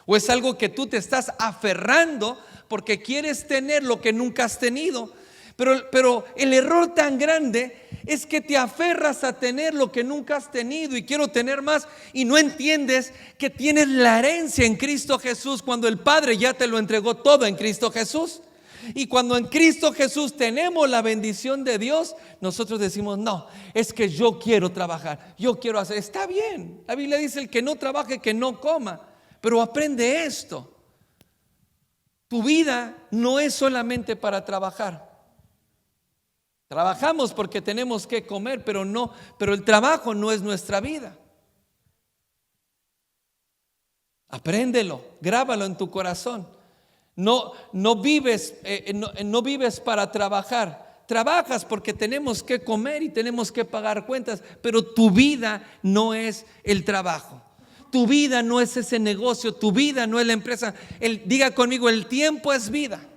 o es algo que tú te estás aferrando porque quieres tener lo que nunca has tenido. Pero el error tan grande es que te aferras a tener lo que nunca has tenido y quiero tener más y no entiendes que tienes la herencia en Cristo Jesús cuando el Padre ya te lo entregó todo en Cristo Jesús. Y cuando en Cristo Jesús tenemos la bendición de Dios, nosotros decimos, no, es que yo quiero trabajar, yo quiero hacer. Está bien, la Biblia dice, el que no trabaje, que no coma. Pero aprende esto, tu vida no es solamente para trabajar. Trabajamos porque tenemos que comer, pero el trabajo no es nuestra vida. Apréndelo, grábalo en tu corazón. No vives para trabajar. Trabajas porque tenemos que comer y tenemos que pagar cuentas, pero tu vida no es el trabajo. Tu vida no es ese negocio, tu vida no es la empresa. Diga conmigo, el tiempo es vida.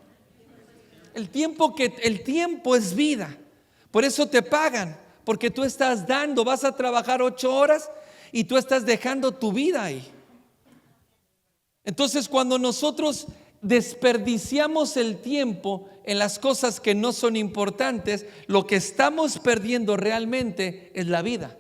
El tiempo es vida. Por eso te pagan, porque tú estás dando, vas a trabajar 8 horas y tú estás dejando tu vida ahí. Entonces, cuando nosotros desperdiciamos el tiempo en las cosas que no son importantes, lo que estamos perdiendo realmente es la vida.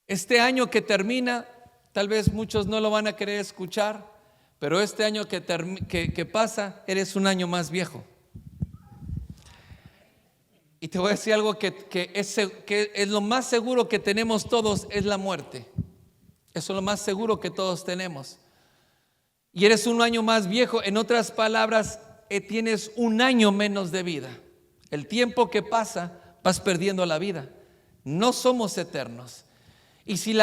Este año que termina, tal vez muchos no lo van a querer escuchar, pero este año que pasa, eres un año más viejo. Y te voy a decir algo que es lo más seguro que tenemos todos, es la muerte. Eso es lo más seguro que todos tenemos. Y eres un año más viejo, en otras palabras, tienes un año menos de vida. El tiempo que pasa, vas perdiendo la vida. No somos eternos. Y si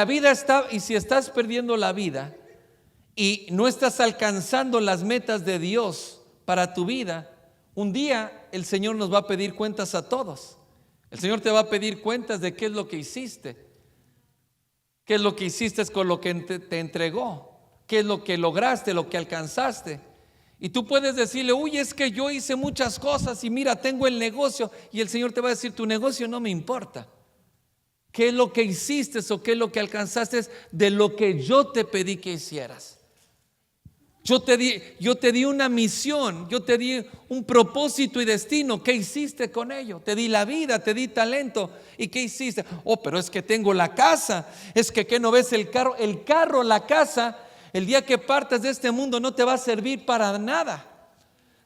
estás perdiendo la vida y no estás alcanzando las metas de Dios para tu vida, un día el Señor nos va a pedir cuentas a todos. El Señor te va a pedir cuentas de qué es lo que hiciste. ¿Qué es lo que hiciste con lo que te entregó? ¿Qué es lo que lograste, lo que alcanzaste? Y tú puedes decirle, uy, es que yo hice muchas cosas y mira, tengo el negocio. Y el Señor te va a decir, tu negocio no me importa. ¿Qué es lo que hiciste o qué es lo que alcanzaste de lo que yo te pedí que hicieras? Yo te di una misión, yo te di un propósito y destino. ¿Qué hiciste con ello? Te di la vida, te di talento. ¿Y qué hiciste? Oh, pero es que tengo la casa. Es que ¿qué no ves el carro? El carro, la casa, el día que partas de este mundo no te va a servir para nada.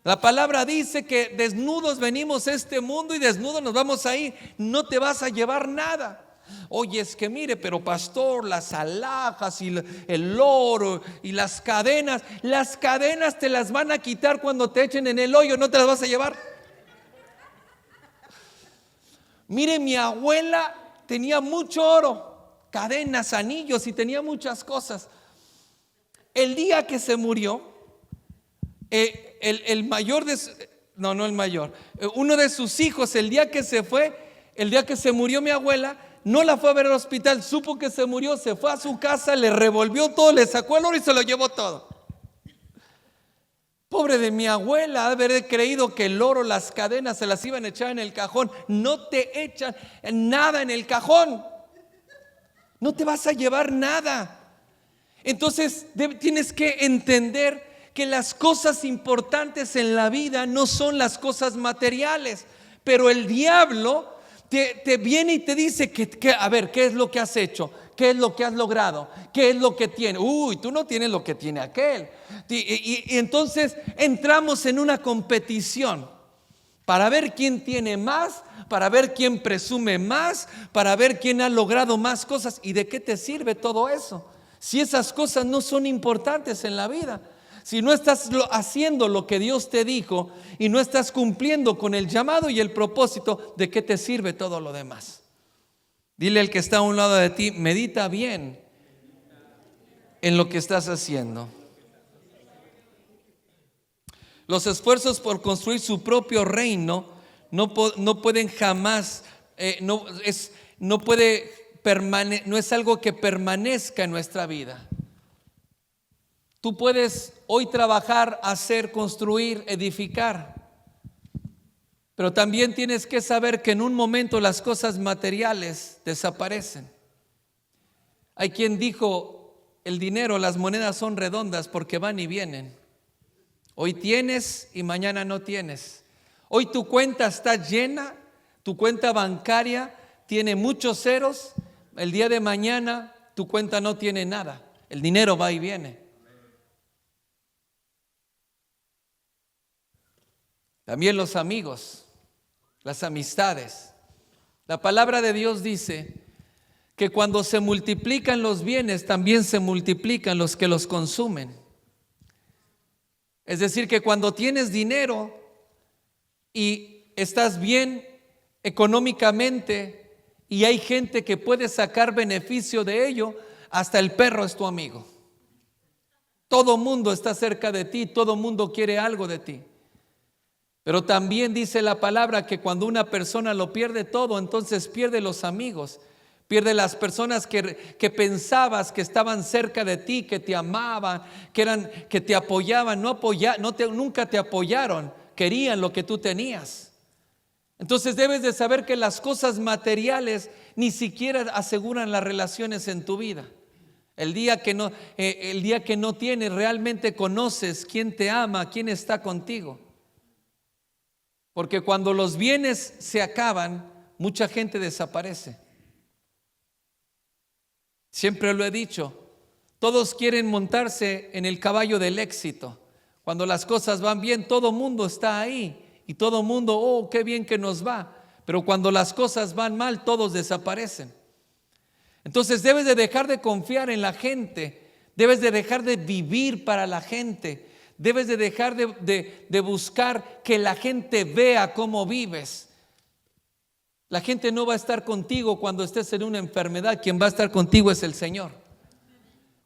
La palabra dice que desnudos venimos a este mundo y desnudos nos vamos a ir. No te vas a llevar nada. Oye, es que mire, pero pastor, las alhajas y el oro y las cadenas te las van a quitar cuando te echen en el hoyo, no te las vas a llevar. Mire, mi abuela tenía mucho oro, cadenas, anillos y tenía muchas cosas. El día que se murió, uno de sus hijos, el día que se murió mi abuela, no la fue a ver al hospital, supo que se murió, se fue a su casa, le revolvió todo, le sacó el oro y se lo llevó todo. Pobre de mi abuela, haber creído que el oro, las cadenas se las iban a echar en el cajón. No te echan nada en el cajón. No te vas a llevar nada. Entonces tienes que entender que las cosas importantes en la vida no son las cosas materiales, pero el diablo te viene y te dice a ver, ¿qué es lo que has hecho? ¿Qué es lo que has logrado? ¿Qué es lo que tienes? Uy, tú no tienes lo que tiene aquel. Y entonces entramos en una competición para ver quién tiene más, para ver quién presume más, para ver quién ha logrado más cosas. ¿Y de qué te sirve todo eso? Si esas cosas no son importantes en la vida. Si no estás haciendo lo que Dios te dijo y no estás cumpliendo con el llamado y el propósito, ¿de qué te sirve todo lo demás? Dile al que está a un lado de ti, medita bien en lo que estás haciendo. Los esfuerzos por construir su propio reino no pueden jamás, no es algo que permanezca en nuestra vida. Tú puedes hoy trabajar, hacer, construir, edificar, pero también tienes que saber que en un momento las cosas materiales desaparecen. Hay quien dijo, el dinero, las monedas son redondas porque van y vienen. Hoy tienes y mañana no tienes. Hoy tu cuenta está llena, tu cuenta bancaria tiene muchos ceros. El día de mañana tu cuenta no tiene nada. El dinero va y viene. También los amigos, las amistades. La palabra de Dios dice que cuando se multiplican los bienes, también se multiplican los que los consumen. Es decir, que cuando tienes dinero y estás bien económicamente y hay gente que puede sacar beneficio de ello, hasta el perro es tu amigo. Todo mundo está cerca de ti, todo mundo quiere algo de ti. Pero también dice la palabra que cuando una persona lo pierde todo, entonces pierde los amigos, pierde las personas que pensabas que estaban cerca de ti, que te amaban, que te apoyaban, nunca te apoyaron, querían lo que tú tenías. Entonces debes de saber que las cosas materiales ni siquiera aseguran las relaciones en tu vida. El día que no tienes, realmente conoces quién te ama, quién está contigo. Porque cuando los bienes se acaban, mucha gente desaparece. Siempre lo he dicho, todos quieren montarse en el caballo del éxito. Cuando las cosas van bien, todo mundo está ahí y todo mundo, oh, qué bien que nos va. Pero cuando las cosas van mal, todos desaparecen. Entonces debes de dejar de confiar en la gente, debes de dejar de vivir para la gente. Debes de dejar de buscar que la gente vea cómo vives. La gente no va a estar contigo cuando estés en una enfermedad. Quien va a estar contigo es el Señor.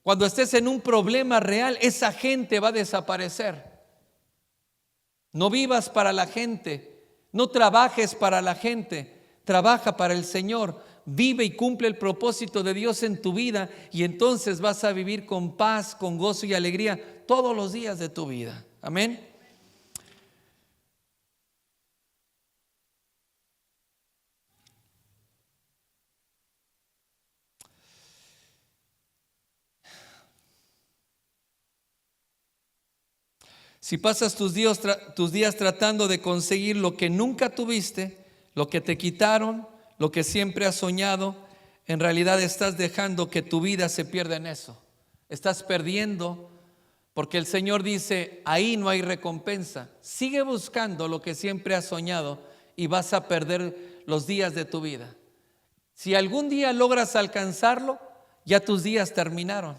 Cuando estés en un problema real, esa gente va a desaparecer. No vivas para la gente, no trabajes para la gente, trabaja para el Señor. Vive y cumple el propósito de Dios en tu vida, y entonces vas a vivir con paz, con gozo y alegría todos los días de tu vida. Amén. Si pasas tus días tratando de conseguir lo que nunca tuviste, lo que te quitaron, lo que siempre has soñado, en realidad estás dejando que tu vida se pierda en eso. Estás perdiendo, porque el Señor dice, ahí no hay recompensa. Sigue buscando lo que siempre has soñado y vas a perder los días de tu vida. Si algún día logras alcanzarlo, ya tus días terminaron.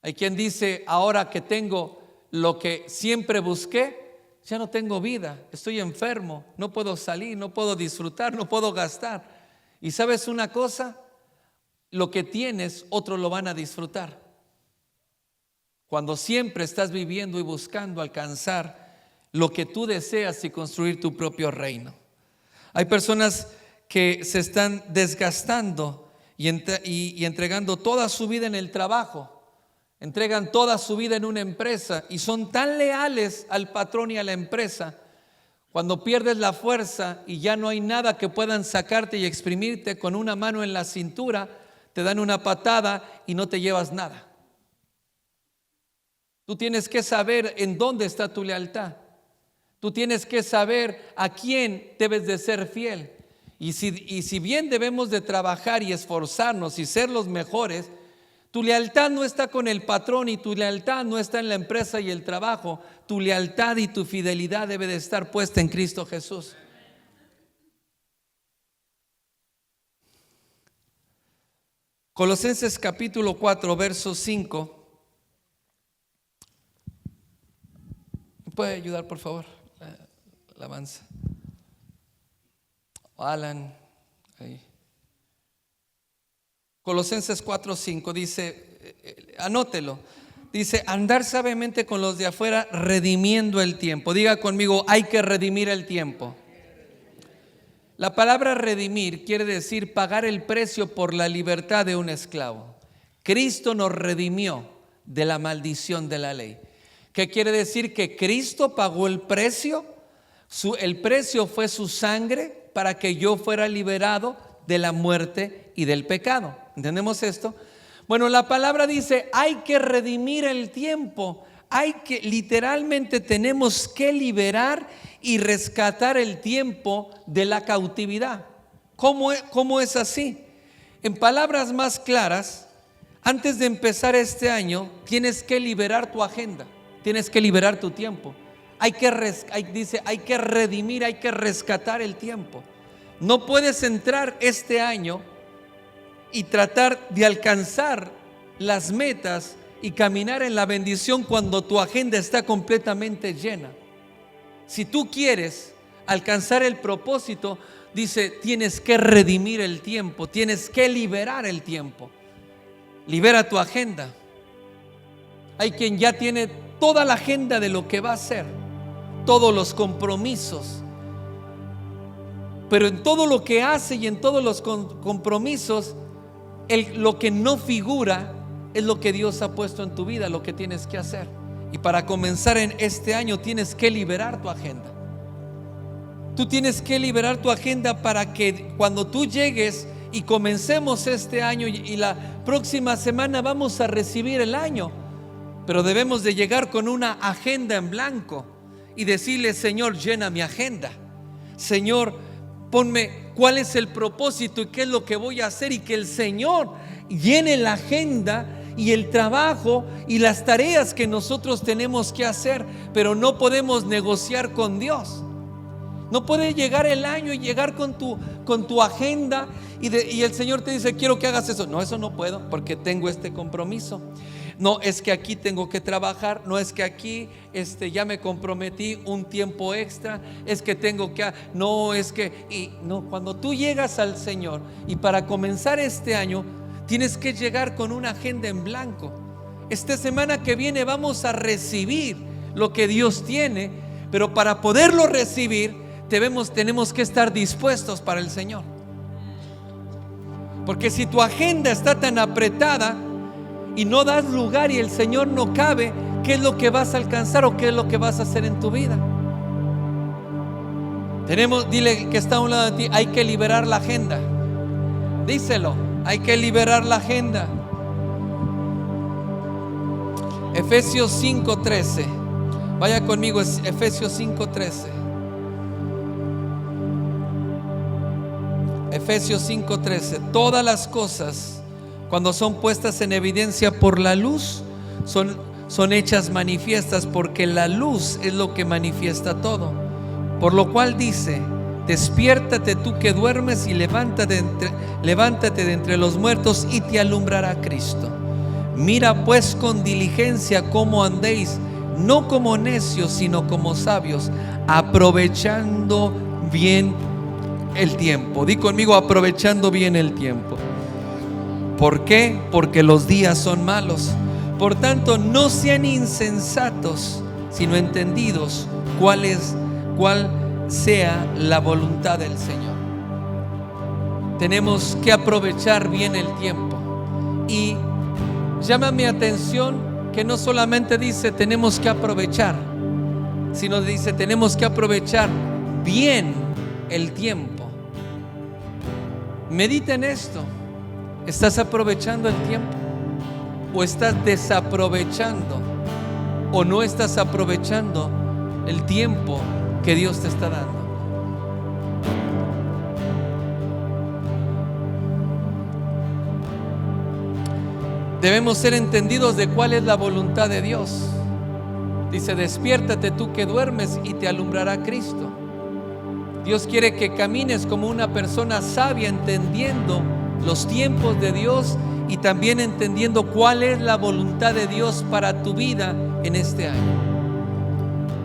Hay quien dice, ahora que tengo lo que siempre busqué, ya no tengo vida, estoy enfermo, no puedo salir, no puedo disfrutar, no puedo gastar. Y ¿sabes una cosa? Lo que tienes, otros lo van a disfrutar. Cuando siempre estás viviendo y buscando alcanzar lo que tú deseas y construir tu propio reino. Hay personas que se están desgastando y entregando toda su vida en el trabajo. Entregan toda su vida en una empresa y son tan leales al patrón y a la empresa. Cuando pierdes la fuerza y ya no hay nada que puedan sacarte y exprimirte, con una mano en la cintura te dan una patada y no te llevas nada. Tú tienes que saber en dónde está tu lealtad. Tú tienes que saber a quién debes de ser fiel. Y si bien debemos de trabajar y esforzarnos y ser los mejores, tu lealtad no está con el patrón y tu lealtad no está en la empresa y el trabajo. Tu lealtad y tu fidelidad debe de estar puesta en Cristo Jesús. Colosenses capítulo 4, verso 5. ¿Me puede ayudar, por favor? La alabanza. Alan, ahí. Colosenses 4:5 dice, anótelo, dice, andar sabiamente con los de afuera, redimiendo el tiempo. Diga conmigo, hay que redimir el tiempo. La palabra redimir quiere decir pagar el precio por la libertad de un esclavo. Cristo nos redimió de la maldición de la ley. ¿Qué quiere decir? Que Cristo pagó el precio. El precio fue su sangre para que yo fuera liberado de la muerte y del pecado. ¿Entendemos esto? Bueno, la palabra dice, hay que redimir el tiempo. Literalmente tenemos que liberar y rescatar el tiempo de la cautividad. ¿Cómo es así? En palabras más claras, antes de empezar este año, tienes que liberar tu agenda, tienes que liberar tu tiempo. Hay que redimir, hay que rescatar el tiempo. No puedes entrar este año y tratar de alcanzar las metas y caminar en la bendición cuando tu agenda está completamente llena. Si tú quieres alcanzar el propósito, dice, tienes que redimir el tiempo, tienes que liberar el tiempo. Libera tu agenda. Hay quien ya tiene toda la agenda de lo que va a hacer, todos los compromisos, pero en todo lo que hace y en todos los compromisos, lo que no figura es lo que Dios ha puesto en tu vida, lo que tienes que hacer. Y para comenzar en este año tienes que liberar tu agenda. Tú tienes que liberar tu agenda para que cuando tú llegues y comencemos este año y la próxima semana vamos a recibir el año, pero debemos de llegar con una agenda en blanco y decirle, Señor, llena mi agenda. Señor, ponme cuál es el propósito y qué es lo que voy a hacer, y que el Señor llene la agenda y el trabajo y las tareas que nosotros tenemos que hacer. Pero no podemos negociar con Dios. No puede llegar el año y llegar con tu agenda y el Señor te dice, quiero que hagas eso. No, eso no puedo porque tengo este compromiso. No es que aquí tengo que trabajar, no es que aquí ya me comprometí un tiempo extra, es que tengo que, no es que, y no, cuando tú llegas al Señor y para comenzar este año tienes que llegar con una agenda en blanco. Esta semana que viene vamos a recibir lo que Dios tiene, pero para poderlo recibir tenemos que estar dispuestos para el Señor. Porque si tu agenda está tan apretada y no das lugar y el Señor no cabe, ¿qué es lo que vas a alcanzar o qué es lo que vas a hacer en tu vida? Dile que está a un lado de ti, hay que liberar la agenda. Díselo, hay que liberar la agenda. Efesios 5:13. Vaya conmigo, Efesios 5:13. Efesios 5:13. Todas las cosas, cuando son puestas en evidencia por la luz, son hechas manifiestas, porque la luz es lo que manifiesta todo. Por lo cual dice: despiértate tú que duermes y levántate de entre los muertos y te alumbrará Cristo. Mira pues con diligencia cómo andéis, no como necios, sino como sabios, aprovechando bien el tiempo. Di conmigo, aprovechando bien el tiempo. ¿Por qué? Porque los días son malos. Por tanto, no sean insensatos, sino entendidos cuál sea la voluntad del Señor. Tenemos que aprovechar bien el tiempo. Y llama mi atención que no solamente dice tenemos que aprovechar, sino dice tenemos que aprovechar bien el tiempo. Medita en esto. ¿Estás aprovechando el tiempo? ¿O estás desaprovechando? ¿O no estás aprovechando el tiempo que Dios te está dando? Debemos ser entendidos de cuál es la voluntad de Dios. Dice: despiértate tú que duermes y te alumbrará Cristo. Dios quiere que camines como una persona sabia, entendiendo los tiempos de Dios y también entendiendo cuál es la voluntad de Dios para tu vida en este año.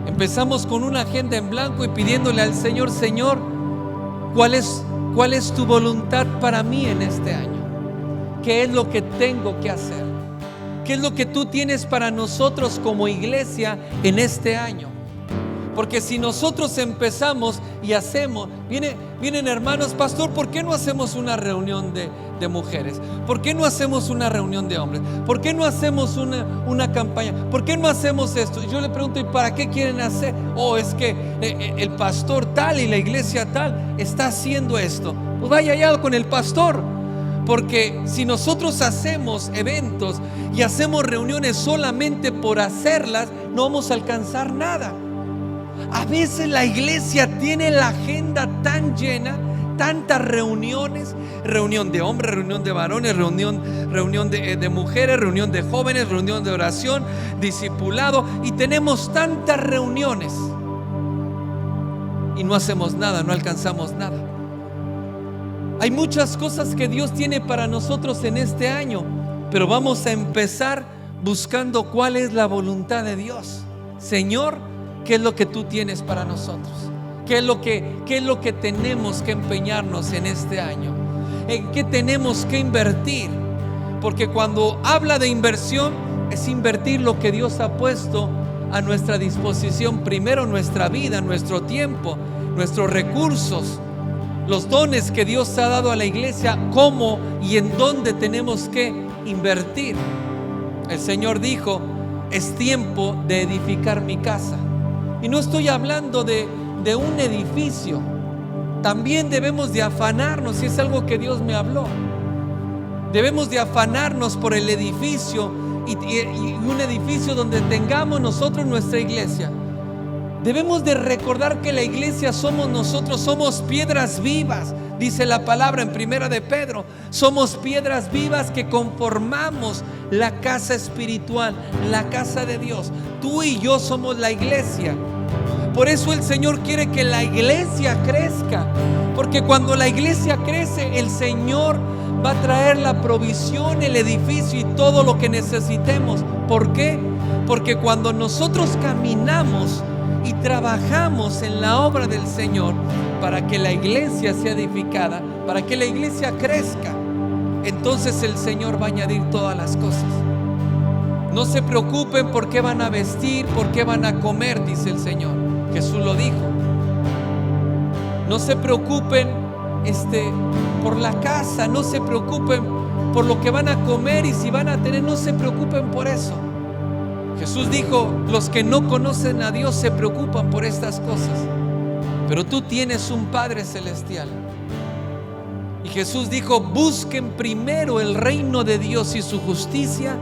Empezamos con una agenda en blanco y pidiéndole al Señor: Señor, ¿cuál es tu voluntad para mí en este año? ¿Qué es lo que tengo que hacer? ¿Qué es lo que tú tienes para nosotros como iglesia en este año? Porque si nosotros empezamos y hacemos, vienen hermanos: pastor, ¿por qué no hacemos una reunión de mujeres? ¿Por qué no hacemos una reunión de hombres? ¿Por qué no hacemos una campaña? ¿Por qué no hacemos esto? Yo le pregunto: ¿y para qué quieren hacer? Es que el pastor tal y la iglesia tal está haciendo esto. Pues vaya allá con el pastor. Porque si nosotros hacemos eventos y hacemos reuniones solamente por hacerlas, no vamos a alcanzar nada. A veces la iglesia tiene la agenda tan llena, tantas reuniones: reunión de hombres, reunión de varones, reunión de mujeres, reunión de jóvenes, reunión de oración, discipulado, y tenemos tantas reuniones y no hacemos nada, no alcanzamos nada. Hay muchas cosas que Dios tiene para nosotros en este año, pero vamos a empezar buscando cuál es la voluntad de Dios. Señor, ¿qué es lo que tú tienes para nosotros? ¿Qué es lo que tenemos que empeñarnos en este año? ¿En qué tenemos que invertir? Porque cuando habla de inversión, es invertir lo que Dios ha puesto a nuestra disposición. Primero nuestra vida, nuestro tiempo, nuestros recursos, los dones que Dios ha dado a la iglesia, cómo y en dónde tenemos que invertir. El Señor dijo: es tiempo de edificar mi casa. Y no estoy hablando de un edificio. También debemos de afanarnos, y es algo que Dios me habló. Debemos de afanarnos por el edificio y un edificio donde tengamos nosotros nuestra iglesia. Debemos de recordar que la iglesia somos nosotros, somos piedras vivas. Dice la palabra en Primera de Pedro: somos piedras vivas que conformamos la casa espiritual, la casa de Dios. Tú y yo somos la iglesia. Por eso el Señor quiere que la iglesia crezca, porque cuando la iglesia crece, el Señor va a traer la provisión, el edificio y todo lo que necesitemos. ¿Por qué? Porque cuando nosotros caminamos y trabajamos en la obra del Señor para que la iglesia sea edificada, para que la iglesia crezca, entonces el Señor va a añadir todas las cosas. No se preocupen por qué van a vestir, por qué van a comer, dice el Señor. Jesús lo dijo. No se preocupen por la casa, no se preocupen por lo que van a comer y si van a tener, no se preocupen por eso. Jesús dijo, los que no conocen a Dios se preocupan por estas cosas, pero tú tienes un Padre celestial. Y Jesús dijo, busquen primero el reino de Dios y su justicia,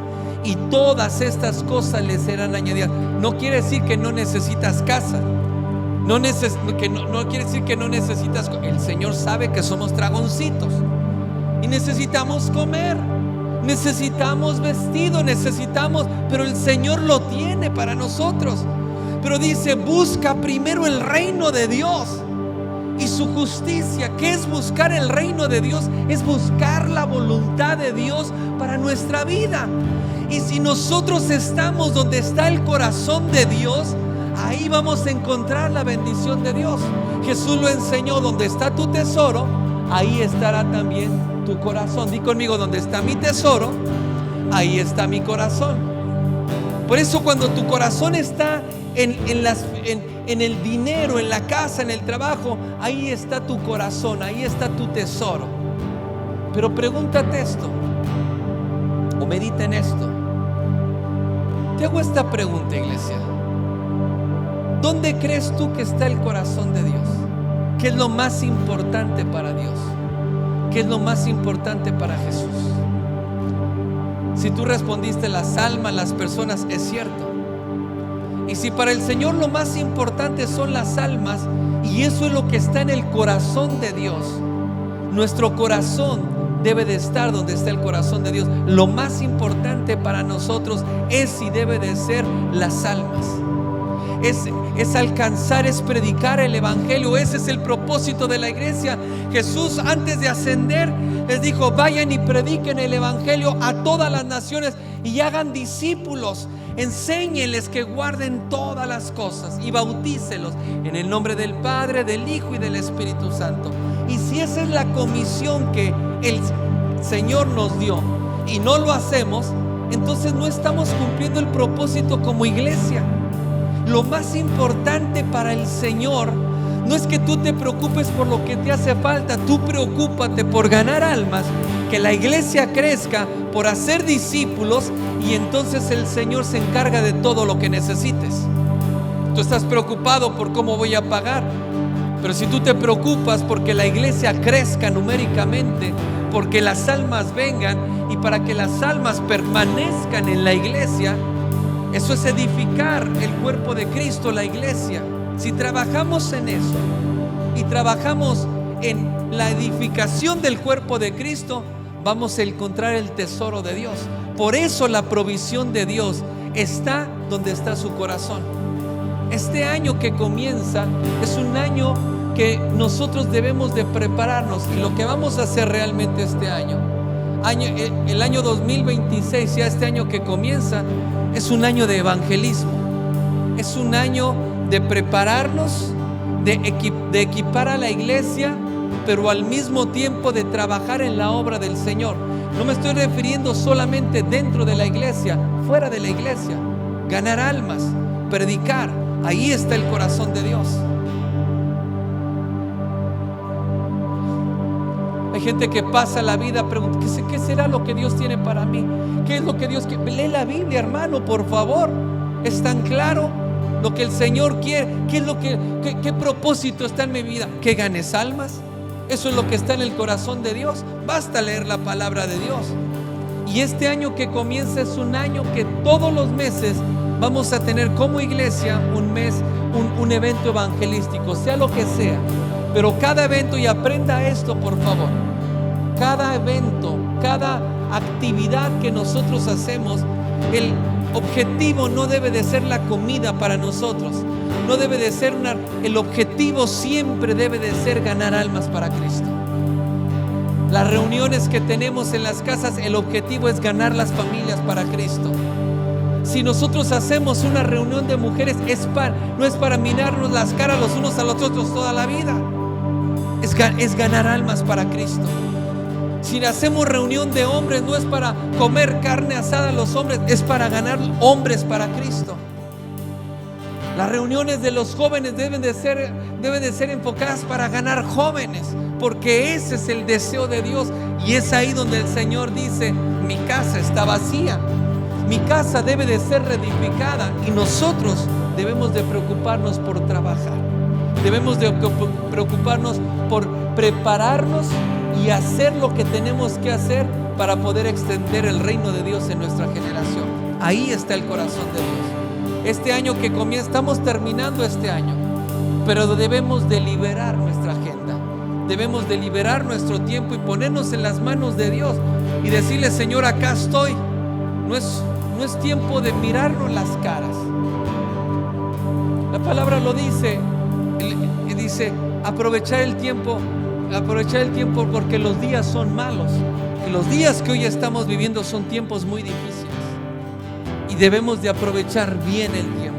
y todas estas cosas les serán añadidas. No quiere decir que no necesitas casa, no quiere decir que no necesitas. El Señor sabe que somos dragoncitos y necesitamos comer, necesitamos vestido, pero el Señor lo tiene para nosotros. Pero dice, busca primero el reino de Dios y su justicia. ¿Qué es buscar el reino de Dios? Es buscar la voluntad de Dios para nuestra vida. Y si nosotros estamos donde está el corazón de Dios, ahí vamos a encontrar la bendición de Dios. Jesús lo enseñó, donde está tu tesoro, ahí estará también tu corazón. Di conmigo, donde está mi tesoro, ahí está mi corazón. Por eso cuando tu corazón está en el dinero, en la casa, en el trabajo, ahí está tu corazón, ahí está tu tesoro. Pero pregúntate esto, o medita en esto. Te hago esta pregunta, iglesia. ¿Dónde crees tú que está el corazón de Dios? ¿Qué es lo más importante para Dios? ¿Qué es lo más importante para Jesús? Si tú respondiste las almas, las personas, es cierto. Y si para el Señor lo más importante son las almas, y eso es lo que está en el corazón de Dios, nuestro corazón debe de estar donde está el corazón de Dios. Lo más importante para nosotros es y debe de ser las almas. Es alcanzar, es predicar el evangelio. Ese es el propósito de la iglesia. Jesús, antes de ascender, les dijo, vayan y prediquen el evangelio a todas las naciones y hagan discípulos. Enséñenles que guarden todas las cosas y bautícelos en el nombre del Padre, del Hijo y del Espíritu Santo. Y si esa es la comisión que el Señor nos dio y no lo hacemos, entonces no estamos cumpliendo el propósito como iglesia. Lo más importante para el Señor no es que tú te preocupes por lo que te hace falta. Tú preocúpate por ganar almas, que la iglesia crezca, por hacer discípulos, y entonces el Señor se encarga de todo lo que necesites. Tú estás preocupado por cómo voy a pagar, pero si tú te preocupas porque la iglesia crezca numéricamente, porque las almas vengan y para que las almas permanezcan en la iglesia, eso es edificar el cuerpo de Cristo, la iglesia. Si trabajamos en eso y trabajamos en la edificación del cuerpo de Cristo, vamos a encontrar el tesoro de Dios. Por eso la provisión de Dios está donde está su corazón. Este año que comienza es un año que nosotros debemos de prepararnos, y lo que vamos a hacer realmente este año, el año 2026, ya este año que comienza, es un año de evangelismo. Es un año de prepararnos, de equipar a la iglesia, pero al mismo tiempo de trabajar en la obra del Señor. No me estoy refiriendo solamente dentro de la iglesia, fuera de la iglesia. Ganar almas, predicar, ahí está el corazón de Dios. Hay gente que pasa la vida preguntando, ¿qué será lo que Dios tiene para mí? ¿Qué es lo que Dios quiere? Lee la Biblia, hermano, por favor. Es tan claro lo que el Señor quiere. ¿Qué propósito está en mi vida? ¿Que ganes almas? Eso es lo que está en el corazón de Dios. Basta leer la palabra de Dios. Y este año que comienza es un año que todos los meses vamos a tener como iglesia un evento evangelístico, sea lo que sea. Pero cada evento, y aprenda esto por favor, cada evento, cada actividad que nosotros hacemos, el objetivo no debe de ser la comida para nosotros, no debe de ser el objetivo siempre debe de ser ganar almas para Cristo. Las reuniones que tenemos en las casas, el objetivo es ganar las familias para Cristo. Si nosotros hacemos una reunión de mujeres, no es para mirarnos las caras los unos a los otros toda la vida. Es ganar almas para Cristo. Si hacemos reunión de hombres, no es para comer carne asada a los hombres, es para ganar hombres para Cristo. Las reuniones de los jóvenes deben de ser enfocadas para ganar jóvenes, porque ese es el deseo de Dios. Y es ahí donde el Señor dice: mi casa está vacía, mi casa debe de ser reedificada. Y nosotros debemos de preocuparnos por trabajar, debemos de preocuparnos por prepararnos y hacer lo que tenemos que hacer para poder extender el reino de Dios en nuestra generación. Ahí está el corazón de Dios. Este año que comienza, estamos terminando este año, pero debemos de liberar nuestra agenda, debemos de liberar nuestro tiempo y ponernos en las manos de Dios y decirle: Señor, acá estoy. No es tiempo de mirarnos las caras. La palabra lo dice, aprovechar el tiempo porque los días son malos. Y los días que hoy estamos viviendo son tiempos muy difíciles. Y debemos de aprovechar bien el tiempo.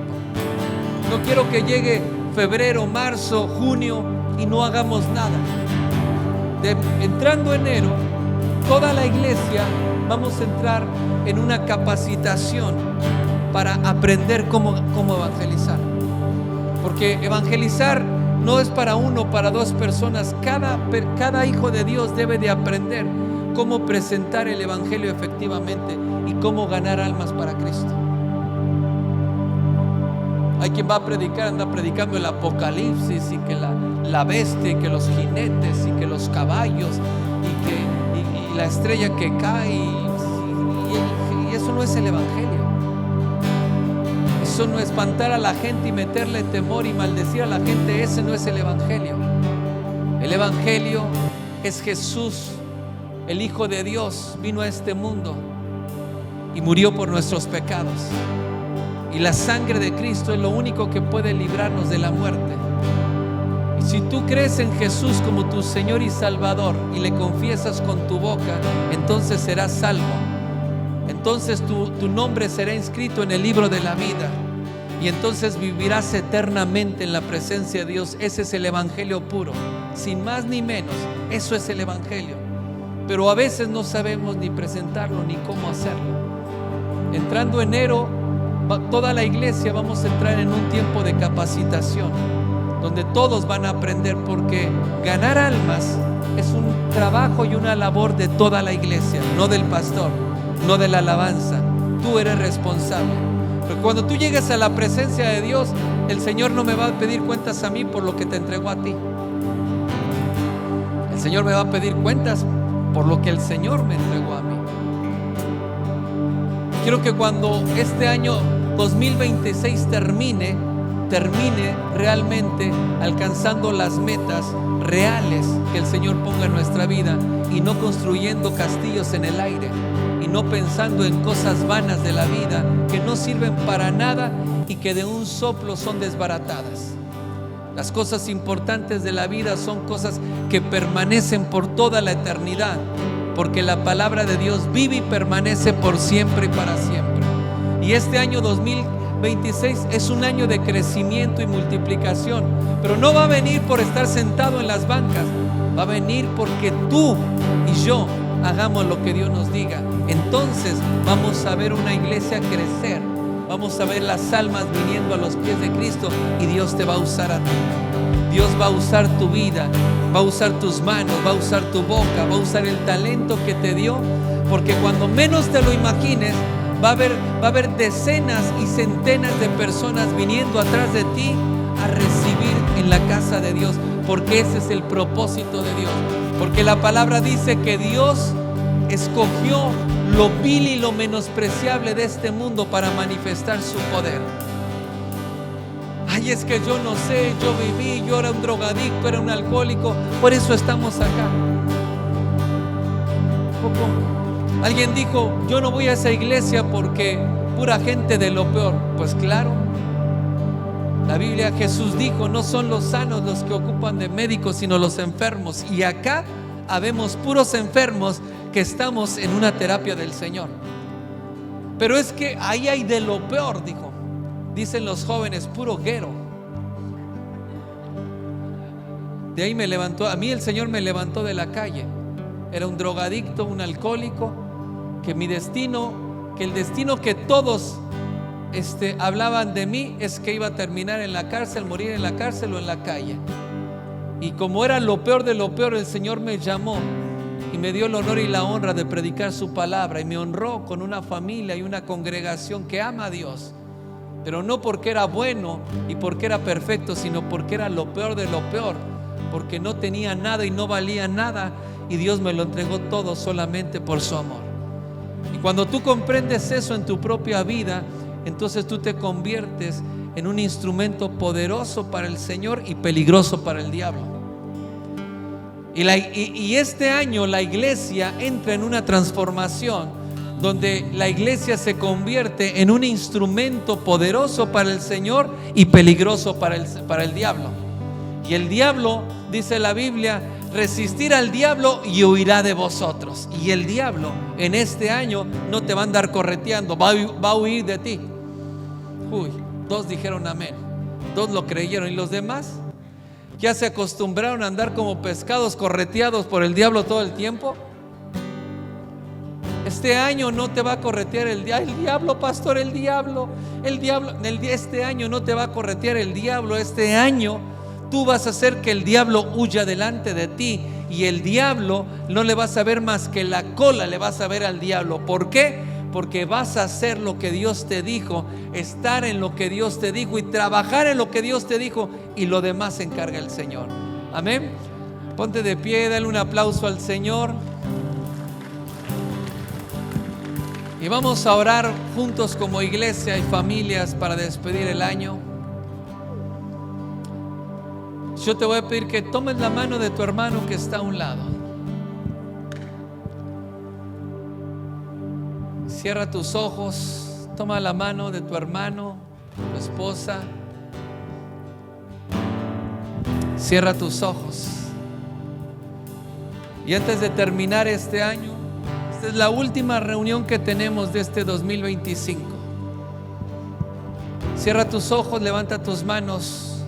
No quiero que llegue febrero, marzo, junio y no hagamos nada. Entrando enero, toda la iglesia vamos a entrar en una capacitación para aprender cómo evangelizar. Porque evangelizar no es para uno, para dos personas. Cada hijo de Dios debe de aprender cómo presentar el evangelio efectivamente y cómo ganar almas para Cristo. Hay quien va a predicar, anda predicando el apocalipsis y que la bestia y que los jinetes y que los caballos y la estrella que cae y eso no es el evangelio. Eso no es espantar a la gente y meterle temor y maldecir a la gente. Ese no es el evangelio. El evangelio es Jesús, el Hijo de Dios, vino a este mundo y murió por nuestros pecados. Y la sangre de Cristo es lo único que puede librarnos de la muerte. Y si tú crees en Jesús como tu Señor y Salvador y le confiesas con tu boca, entonces serás salvo. Entonces tu nombre será inscrito en el libro de la vida y entonces vivirás eternamente en la presencia de Dios. Ese es el evangelio puro, sin más ni menos. Eso es el evangelio. Pero a veces no sabemos ni presentarlo ni cómo hacerlo. Entrando enero, toda la iglesia vamos a entrar en un tiempo de capacitación donde todos van a aprender, porque ganar almas es un trabajo y una labor de toda la iglesia, no del pastor, no de la alabanza. Tú eres responsable. Pero cuando tú llegues a la presencia de Dios, el Señor no me va a pedir cuentas a mí por lo que te entregó a ti. El Señor me va a pedir cuentas por lo que el Señor me entregó a mí. Quiero que cuando este año 2026 termine realmente alcanzando las metas reales que el Señor ponga en nuestra vida, y no construyendo castillos en el aire, y no pensando en cosas vanas de la vida que no sirven para nada y que de un soplo son desbaratadas. Las cosas importantes de la vida son cosas que permanecen por toda la eternidad, porque la palabra de Dios vive y permanece por siempre y para siempre. Y este año 2026 es un año de crecimiento y multiplicación, pero no va a venir por estar sentado en las bancas, va a venir porque tú y yo hagamos lo que Dios nos diga. Entonces vamos a ver una iglesia crecer, vamos a ver las almas viniendo a los pies de Cristo, y Dios te va a usar a ti. Dios va a usar tu vida, va a usar tus manos, va a usar tu boca, va a usar el talento que te dio, porque cuando menos te lo imagines, va a haber decenas y centenas de personas viniendo atrás de ti a recibir en la casa de Dios, porque ese es el propósito de Dios. Porque la palabra dice que Dios escogió lo vil y lo menospreciable de este mundo para manifestar su poder. Ay, es que yo no sé, yo viví, yo era un drogadicto, era un alcohólico, por eso estamos acá. Alguien dijo: yo no voy a esa iglesia porque pura gente de lo peor. Pues claro, la Biblia, Jesús dijo: no son los sanos los que ocupan de médicos, sino los enfermos. Y acá habemos puros enfermos que estamos en una terapia del Señor. Pero es que ahí hay de lo peor, dicen los jóvenes, puro guero. De ahí me levantó, a mí el Señor me levantó de la calle. Era un drogadicto, un alcohólico, que el destino que todos hablaban de mí es que iba a terminar en la cárcel, morir en la cárcel o en la calle. Y como era lo peor de lo peor, el Señor me llamó y me dio el honor y la honra de predicar su palabra, y me honró con una familia y una congregación que ama a Dios, pero no porque era bueno y porque era perfecto, sino porque era lo peor de lo peor, porque no tenía nada y no valía nada, y Dios me lo entregó todo solamente por su amor. Y cuando tú comprendes eso en tu propia vida, entonces tú te conviertes en un instrumento poderoso para el Señor y peligroso para el diablo. Y este año la iglesia entra en una transformación donde la iglesia se convierte en un instrumento poderoso para el Señor y peligroso para el diablo. Y el diablo, dice la Biblia, resistir al diablo y huirá de vosotros. Y el diablo en este año no te va a andar correteando, va a huir de ti. Dos dijeron amén, dos lo creyeron. ¿Y los demás? ¿Ya se acostumbraron a andar como pescados correteados por el diablo todo el tiempo? Este año no te va a corretear el diablo, pastor, el diablo. Este año no te va a corretear el diablo. Este año tú vas a hacer que el diablo huya delante de ti, y el diablo no le vas a ver más que la cola, le vas a ver al diablo. ¿Por qué? Porque vas a hacer lo que Dios te dijo, estar en lo que Dios te dijo y trabajar en lo que Dios te dijo, y lo demás se encarga el Señor. Amén. Ponte de pie, dale un aplauso al Señor. Y vamos a orar juntos como iglesia y familias para despedir el año. Yo te voy a pedir que tomes la mano de tu hermano que está a un lado. Cierra tus ojos, toma la mano de tu hermano, tu esposa. Cierra tus ojos. Y antes de terminar este año, esta es la última reunión que tenemos de este 2025. Cierra tus ojos, levanta tus manos.